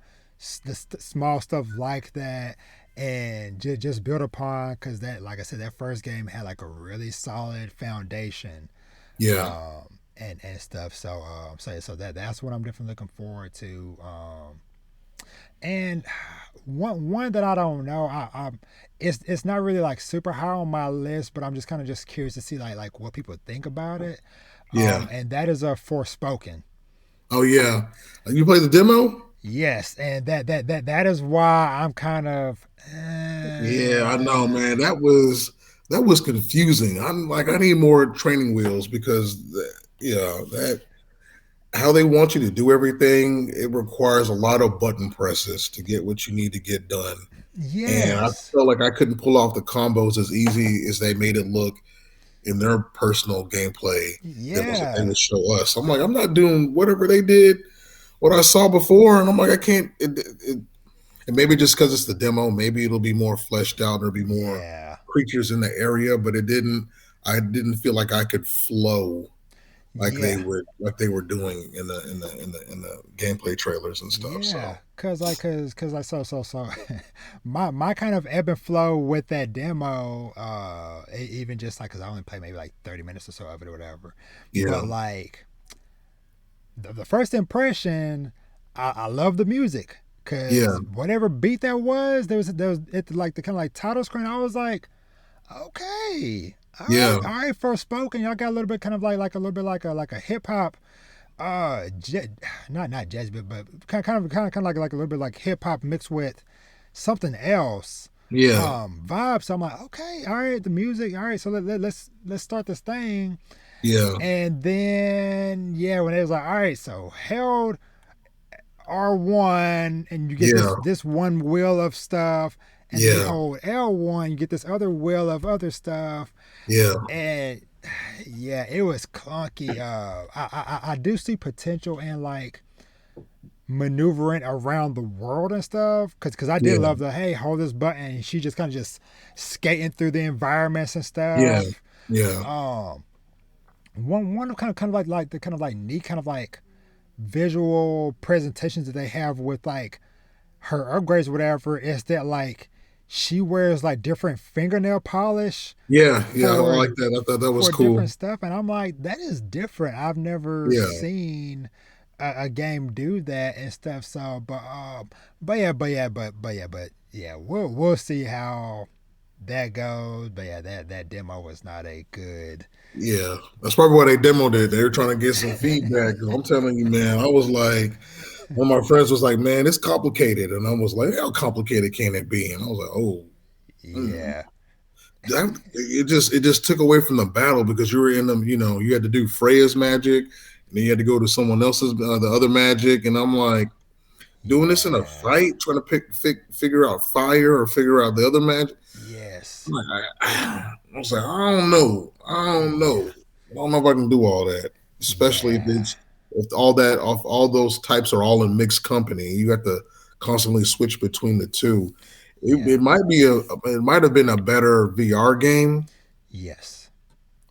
the small stuff like that and just build upon because that, like I said, that first game had like a really solid foundation yeah, and stuff. So that's what I'm definitely looking forward to. And one that I don't know, it's not really like super high on my list, but I'm just kind of just curious to see like what people think about it. yeah. And that is a Forspoken. Oh yeah. You play the demo? Yes, and that is why I'm kind of Yeah, I know, man. That was confusing. I'm like, I need more training wheels because, yeah, that how they want you to do everything. It requires a lot of button presses to get what you need to get done. And I yes, felt like I couldn't pull off the combos as easy as they made it look in their personal gameplay that they yeah, would show us. I'm like, I'm not doing whatever they did, what I saw before, and I'm like, I can't. And maybe just because it's the demo, maybe it'll be more fleshed out. There'll be more yeah, creatures in the area, but it didn't. I didn't feel like I could flow yeah. like they were doing in the gameplay trailers and stuff. Yeah, So cause like so my kind of ebb and flow with that demo, even just like cause I only played maybe like 30 minutes or so of it or whatever, but yeah, like the first impression, I love the music yeah, cause whatever beat that was, there was it like the kind of like title screen. I was like, okay, yeah, all right, first spoken, y'all got a little bit kind of like a little bit like a hip hop j- not jazz but kind of like a little bit like hip hop mixed with something else yeah, vibe. So I'm like, okay, all right, the music, all right, so let's start this thing. yeah, And then yeah, when it was like, all right, so held R1 and you get yeah, this one wheel of stuff, and then you yeah, hold L1, you get this other wheel of other stuff. yeah, And yeah, it was clunky. I do see potential in like maneuvering around the world and stuff because I did yeah, love the hey hold this button and she just kind of just skating through the environments and yeah, stuff. yeah, Um, one kind of like the kind of like neat kind of like visual presentations that they have with like her upgrades or whatever is that like she wears like different fingernail polish yeah, yeah. I for like that. I thought that was for cool. different stuff, and I'm like, that is different. I've never Yeah, seen a game do that and stuff. So, but yeah, we'll see how that goes. But yeah, that demo was not a good. yeah. That's probably why they demoed it. They were trying to get some feedback. 'Cause I'm telling you, man, I was like, one of my friends was like, "Man, it's complicated," and I was like, "How complicated can it be?" And I was like, "Oh." Mm. Yeah, It just took away from the battle because you were in them. You had to do Freya's magic, and then you had to go to someone else's the other magic, and I'm like doing this in a yeah, fight, trying to figure out fire or figure out the other magic. I'm yes, like, I was like, I don't know, I don't yeah, know, I don't know if I can do all that, especially if yeah, it's if all those types are all in mixed company. You have to constantly switch between the two. It, yeah, it might be it might have been a better VR game. yes,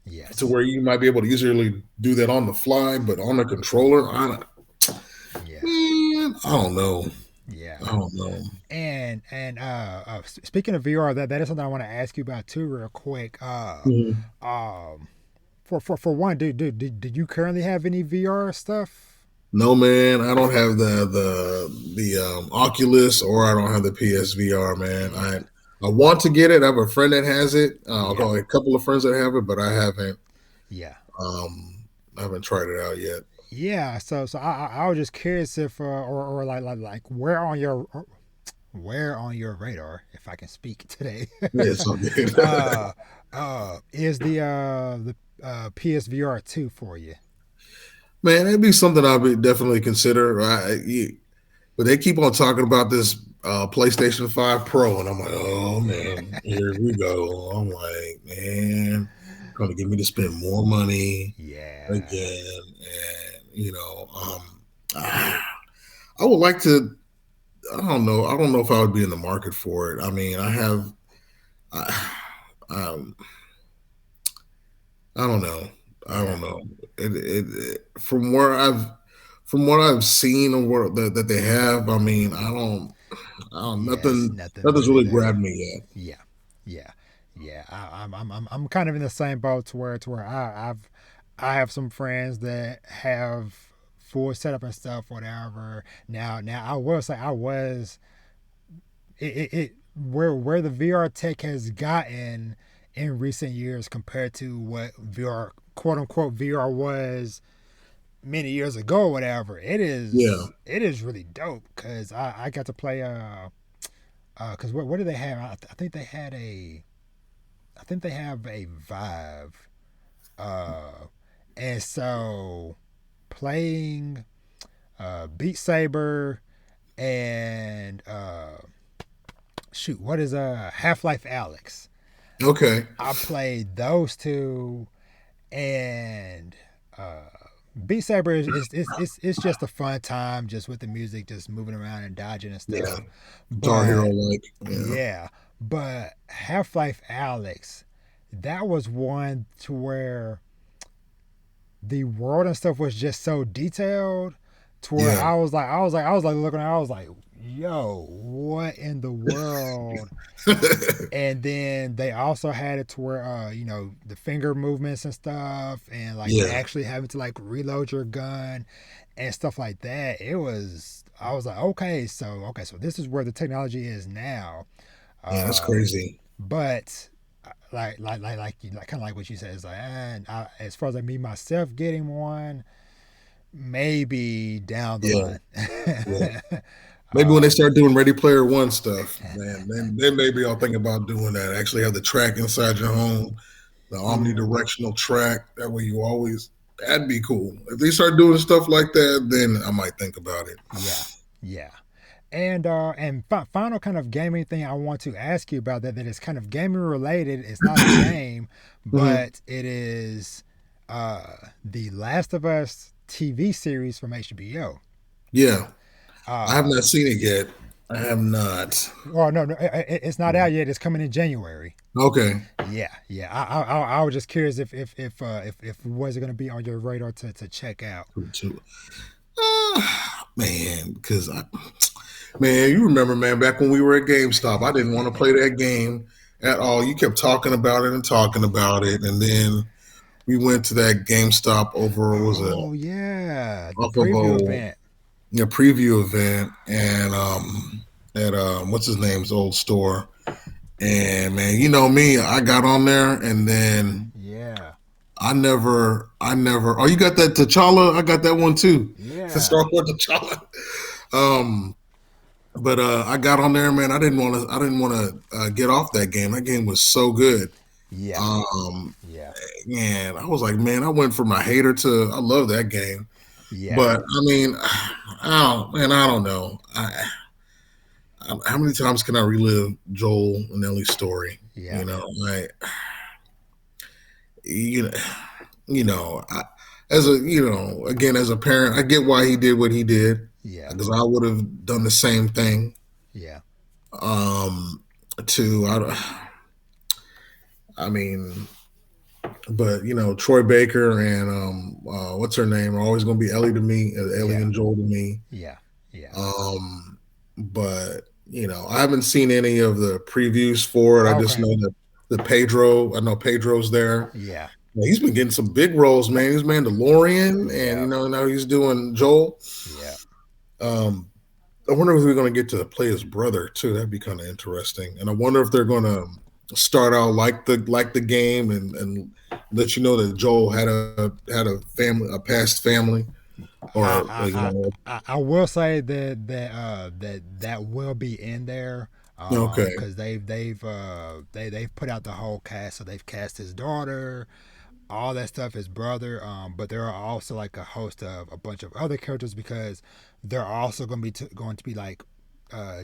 to Yes. where you might be able to easily do that on the fly, but on the controller, Yeah. I don't know. Yeah. I don't know. Speaking of VR, that is something I want to ask you about too, real quick. Mhm. Um, for one, do you currently have any VR stuff? No, man, I don't have the Oculus, or I don't have the PSVR, man. Yeah. I want to get it. I have a friend that has it. I'll Yeah. call a couple of friends that have it, but Yeah. I haven't tried it out yet. Yeah. So I was just curious if or like where on your radar, if I can speak today, Yeah, it's all good. uh is the PSVR 2 for you? Man, it'd be something I would definitely consider. But they keep on talking about this PlayStation 5 Pro, and I'm like, oh man, here we go. I'm like, man, going to get me to spend more money Yeah. again, and I would like to. I don't know. I don't know if I would be in the market for it. I mean, I, um, I don't know. I Yeah. don't know. From where from what I've seen and what that they have. I mean, Yes, nothing nothing's really really there. grabbed me yet. Yeah, yeah, yeah. I'm kind of in the same boat to where I have some friends that have full setup and stuff, whatever. Now I will say I was it where the VR tech has gotten in recent years compared to what VR quote unquote VR was many years ago or whatever. Yeah. It is really dope because I got to play because what do they have? I think they had a I think they have a Vive, uh, and so playing Beat Saber and shoot, what is Half Life Alex? Okay. I played those two, and uh, Beat Saber it's just a fun time, just with the music, just moving around and dodging and Yeah. stuff. Guitar Hero But like. Yeah. yeah, but Half Life Alex, that was one to where the world and stuff was just so detailed to where Yeah. I was like looking, I was like, yo, what in the world? And then they also had it to where the finger movements and stuff, and like Yeah. actually having to like reload your gun and stuff like that. It was I was like, okay, so this is where the technology is now. Yeah, that's uh crazy. but kind of like what you said is like, as far as like me myself getting one, maybe down the Yeah. line. Yeah. Maybe when they um, start doing Ready Player One stuff, man, then maybe I'll think about doing that. Actually have the track inside your home, the omnidirectional track. That way you always that'd be cool. If they start doing stuff like that, then I might think about it. yeah, yeah. And final kind of gaming thing I want to ask you about that is kind of gaming related. It's not a game, Mhm. but it is the Last of Us TV series from HBO. Yeah. I have Uh, not seen it yet. I have not. well, no, it's not out yet. It's coming in January. Okay. Yeah, yeah. I was just curious if was it going to be on your radar to check out. Too. Man, man, you remember, man, back when we were at GameStop, I didn't want to play that game at all. You kept talking about it and talking about it, and then we went to that GameStop over was it Oh yeah, the off of preview event. a preview event, and at what's his name's old store. And man, you know me, I got on there, and then Yeah, I never. Oh, you got that T'Challa? I got that one too. The yeah, Star Wars T'Challa. Um, but I got on there, man. I didn't want to get off that game. That game was so good. yeah, Um, yeah, man, I was like, man, I went from a hater to I love that game. yeah, But I mean, I don't know. How many times can I relive Joel and Ellie's story? yeah, You know, like you know, you know, I, as a again as a parent, I get why he did what he did yeah, because I would have done the same thing. yeah, Um, to I mean, but Troy Baker and what's her name are always going to be Ellie to me, Ellie Yeah, and Joel to me. yeah, yeah. Um, but I haven't seen any of the previews for it. I just Okay. know that the Pedro. I know Pedro's there. Yeah, Yeah, he's been getting some big roles, man. He's Mandalorian, and yeah, now he's doing Joel. yeah. Um, I wonder if we're going to get to play his brother too. That'd be kind of interesting. And I wonder if they're going to start out like the game and let you know that Joel had a family, a past family, or I will say that will be in there. okay, Because they've put out the whole cast, so they've cast his daughter, all that stuff, his brother. But there are also like a host of a bunch of other characters because they're also going to be like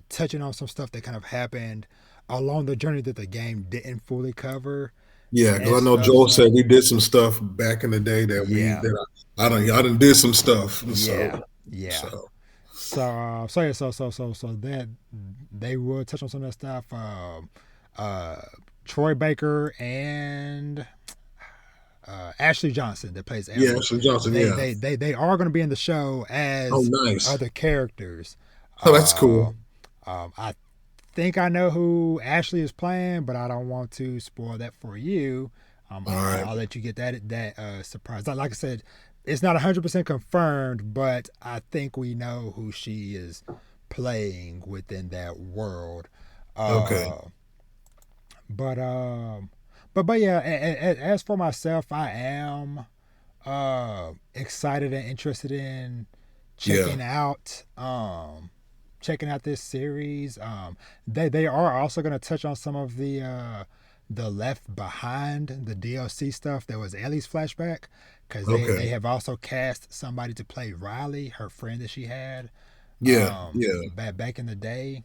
touching on some stuff that kind of happened along the journey that the game didn't fully cover yeah, and because I know stuff. Joel said So we did some stuff back in the day yeah, that I done did some stuff, yeah, yeah. so So yeah, so that they will touch on some of that stuff. Uh, Troy Baker and Ashley Johnson that plays yeah, Ellie. Ashley Johnson, yeah. They are going to be in the show Oh, as nice. other characters. Oh, that's Uh, cool. I think I know who Ashley is playing, but I don't want to spoil that for you. All right. I'll let you get that surprise. Like I said, it's not 100% confirmed, but I think we know who she is playing within that world. Okay. Uh, but um, but yeah, as for myself, I am excited and interested in Yeah. checking out checking out this series. They are also going to touch on some of the Left Behind, the DLC stuff that was Ellie's flashback, because they Okay. have also cast somebody to play Riley, her friend that she had Yeah. Yeah. back in the day.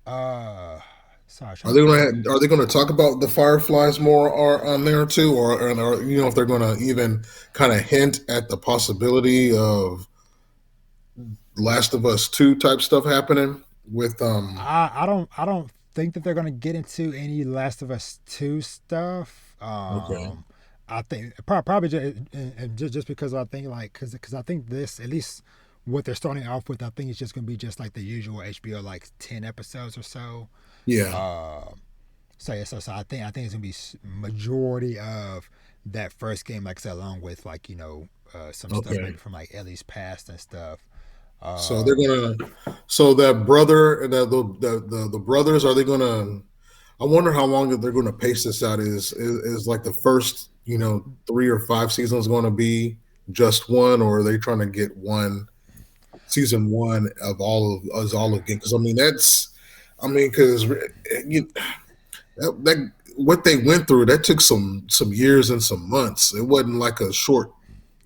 Uh, sorry, I was Are trying they to think. gonna Are they gonna talk about the Fireflies more or on there too, or if they're gonna even kind of hint at the possibility of Last of Us 2 type stuff happening with I don't think that they're gonna get into any Last of Us two stuff. Okay. I think probably just because I think like because I think this at least what they're starting off with I think it's just gonna be just like the usual HBO like 10 episodes or so. Yeah. Uh, so yeah, so I think it's gonna be majority of that first game like I said along with like some stuff Okay. maybe from like Ellie's past and stuff. So they're Um, gonna so that brother and the brothers, are they gonna, I wonder how long that they're gonna pace this out. Is like the first, 3 or 5 seasons going to be just one, or are they trying to get one season one of all of us all again? Because because that what they went through, that took some years and some months. It wasn't like a short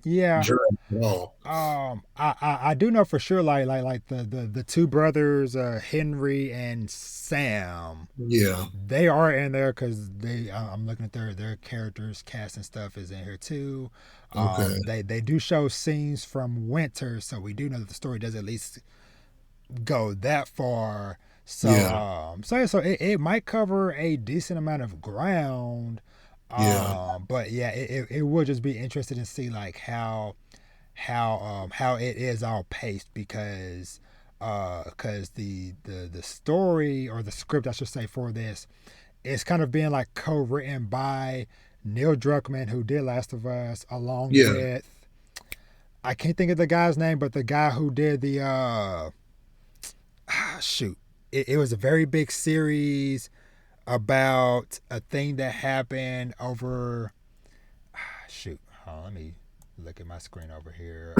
yeah, journey at all. I do know for sure, like the two brothers, Henry and Sam, Yeah. they are in there because they. I'm looking at their characters, cast and stuff is in here too. Okay. They do show scenes from Winter, so we do know that the story does at least go that far. So Yeah. so it might cover a decent amount of ground. Yeah. But yeah, it would just be interesting to see like how it is all paced because the story or the script I should say for this is kind of being like co-written by Neil Druckmann who did Last of Us along Yeah. with I can't think of the guy's name but the guy who did the shoot it was a very big series about a thing that happened over shoot let me look at my screen over here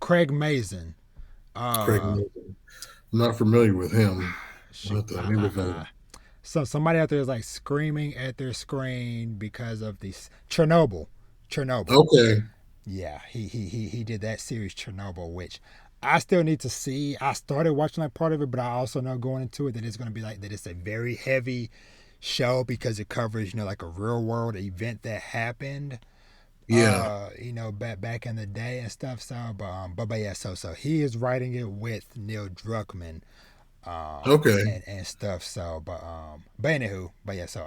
Craig Mazin. Craig Uh, Mason. I'm not familiar with him. shoot, Let me look at him. so somebody out there is like screaming at their screen because of this Chernobyl. Chernobyl. Okay. Yeah, he did that series Chernobyl, which I still need to see. I started watching like part of it, but I also know going into it that it's going to be like that. It's a very heavy show because it covers like a real world event that happened Yeah. back in the day and stuff. So, but yeah, so he is writing it with Neil Druckmann. Okay. and stuff. So, but anywho, but yeah. So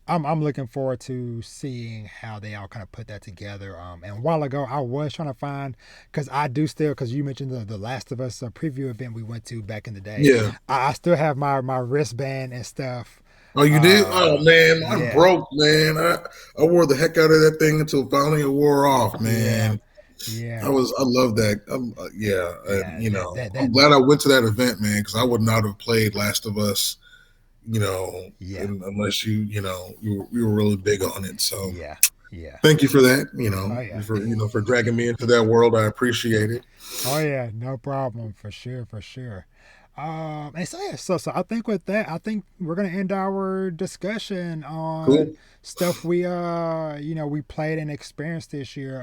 I'm looking forward to seeing how they all kind of put that together. And a while ago, I was trying to find because I do still because you mentioned the Last of Us preview event we went to back in the day. Yeah. I still have my wristband and stuff. Oh, you did? Oh man, I'm Yeah, broke, man. I wore the heck out of that thing until finally it wore off, yeah, man. yeah, I love that. Yeah, and yeah. That I'm glad I went to that event, man, because I would not have played Last of Us, yeah, unless you were really big on it. So yeah, yeah. thank you for that. Oh yeah. For dragging me into that world. I appreciate it. Oh yeah, no problem for sure, for sure. And so yeah, so I think with that, I think we're gonna end our discussion on Cool. stuff we we played and experienced this year.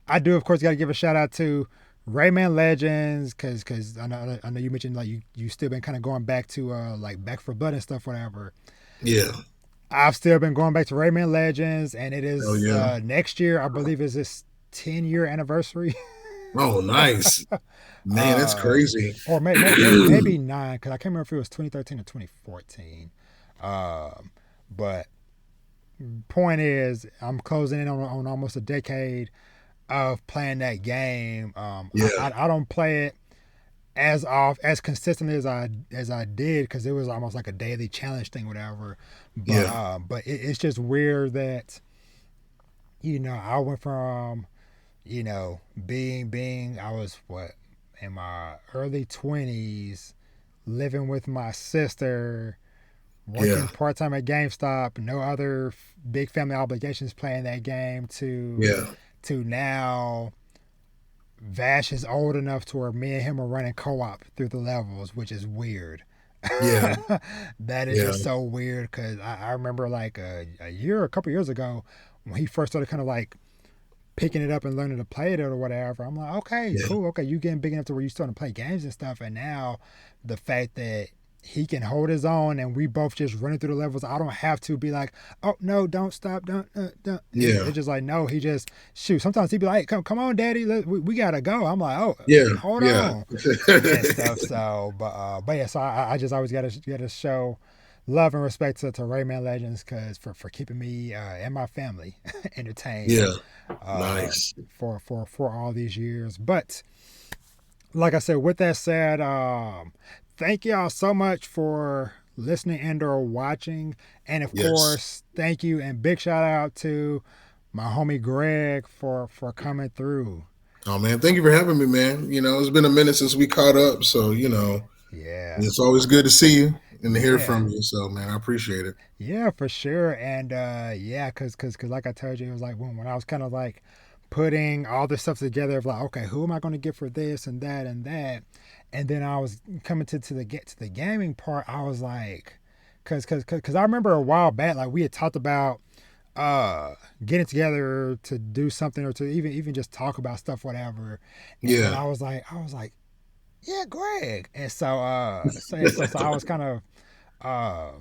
I do of course got to give a shout out to Rayman Legends because I know you mentioned like you still been kind of going back to like Back for Blood and stuff whatever. Yeah. I've still been going back to Rayman Legends, and it Oh is yeah. next year I believe is this 10-year anniversary. Oh nice, man. That's uh, crazy. or maybe nine because I can't remember if it was 2013 or 2014. But point is, I'm closing in on almost a decade of playing that game. Yeah. I don't play it as consistently as I did because it was almost like a daily challenge thing, whatever. Yeah. But it's just weird that I went from being I was what in my early 20s living with my sister working Yeah. part-time at GameStop, no other big family obligations playing that game Yeah. to now Vash is old enough to where me and him are running co-op through the levels, which is weird. Yeah. That is Yeah. just so weird because I remember like a couple years ago when he first started kind of like picking it up and learning to play it or whatever. I'm like, okay, Yeah. cool. Okay, you getting big enough to where you starting to play games and stuff. And now the fact that he can hold his own and we both just running through the levels. I don't have to be like, oh no, don't stop, don't. Yeah. It's just like no, he just shoot. Sometimes he'd be like, come on, daddy, we gotta go. I'm like, oh, Yeah. hold Yeah. on, and stuff. So, but yeah, so I just always gotta show love and respect to Rayman Legends because for keeping me and my family entertained Yeah. uh, Nice. for all these years. But like I said, with that said, thank y'all so much for listening and or watching, and of Yes. course, thank you and big shout out to my homie Greg for coming through. Oh man, thank you for having me, man. It's been a minute since we caught up, so Yeah, it's always good to see you and to hear yeah. from you. So man, I appreciate it. Yeah, for sure. And yeah, cause like I told you, it was like when I was kind of like putting all this stuff together of like, okay, who am I going to get for this and that and that, and then I was coming to the get to the gaming part. I was like, cause I remember a while back, like we had talked about getting together to do something or to even just talk about stuff, whatever. And then Yeah. I was like, yeah, Greg. And so I was kind of uh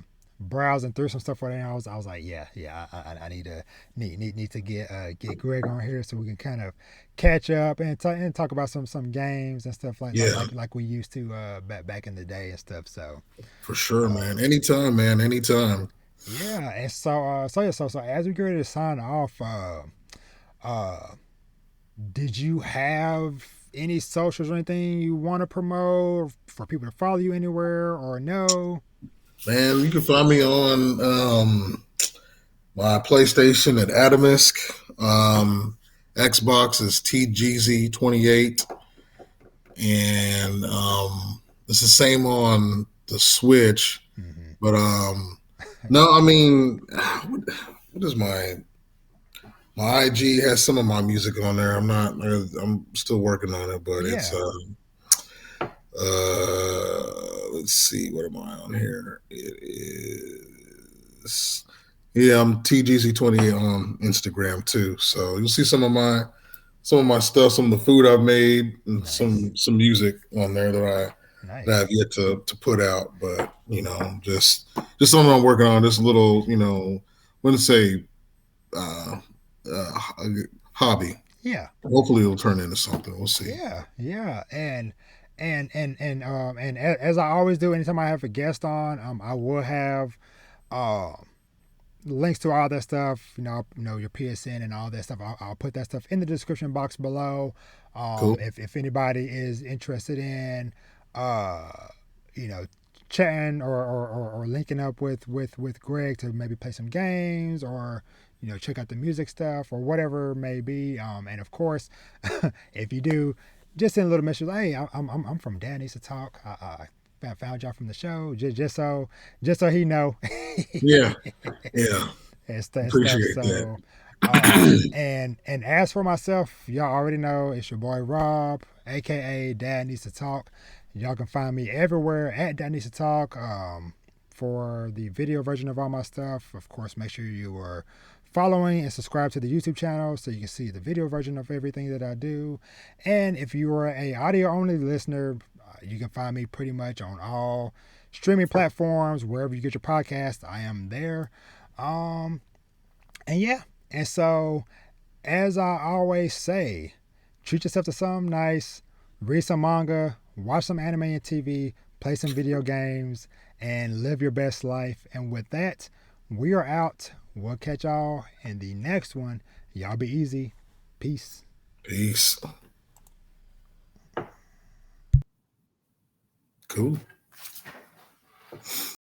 browsing through some stuff for that. I was like, yeah, I need to get Greg on here so we can kind of catch up and talk about some games and stuff Yeah. like we used to back in the day and stuff. So For sure, uh, man. Anytime, man. Anytime. yeah, and so as we get ready to sign off, uh, did you have any socials or anything you want to promote for people to follow you anywhere or no? Man, you can find me on my PlayStation at Adomisk. Xbox is TGZ28. And it's the same on the Switch. Mm-hmm. But no, I mean, what is my IG has some of my music on there. I'm still working on it, but it's Yeah, let's see, what am I on here? It is, yeah, I'm TGC28 on Instagram too. So you'll see some of my stuff, some of the food I've made, and nice, some music on there that I've nice. yet to put out. But just something I'm working on. This little, wouldn't say uh, uh, hobby. Yeah, Hopefully, it'll turn into something. We'll see. yeah, yeah, and As I always do, anytime I have a guest on, I will have uh, links to all that stuff. Your PSN and all that stuff. I'll put that stuff in the description box below. Cool. If anybody is interested in, uh, you know, chatting or linking up with Greg to maybe play some games or check out the music stuff or whatever it may be. And of course, if you do, just send a little message. Hey, I'm from Dad Needs to Talk. I found y'all from the show. Just so he know. Yeah. Yeah. And stuff. Appreciate that. So, and as for myself, y'all already know it's your boy Rob, aka Dad Needs to Talk. Y'all can find me everywhere at Dad Needs to Talk. For the video version of all my stuff, of course, make sure you are following and subscribe to the YouTube channel so you can see the video version of everything that I do. And if you are a audio only listener, you can find me pretty much on all streaming platforms, wherever you get your podcast. I am there. Um, and yeah, and so as I always say, treat yourself to something nice, read some manga, watch some anime and TV, play some video games, and live your best life. And with that, we are out. We'll catch y'all in the next one. Y'all be easy. Peace. Peace. Cool.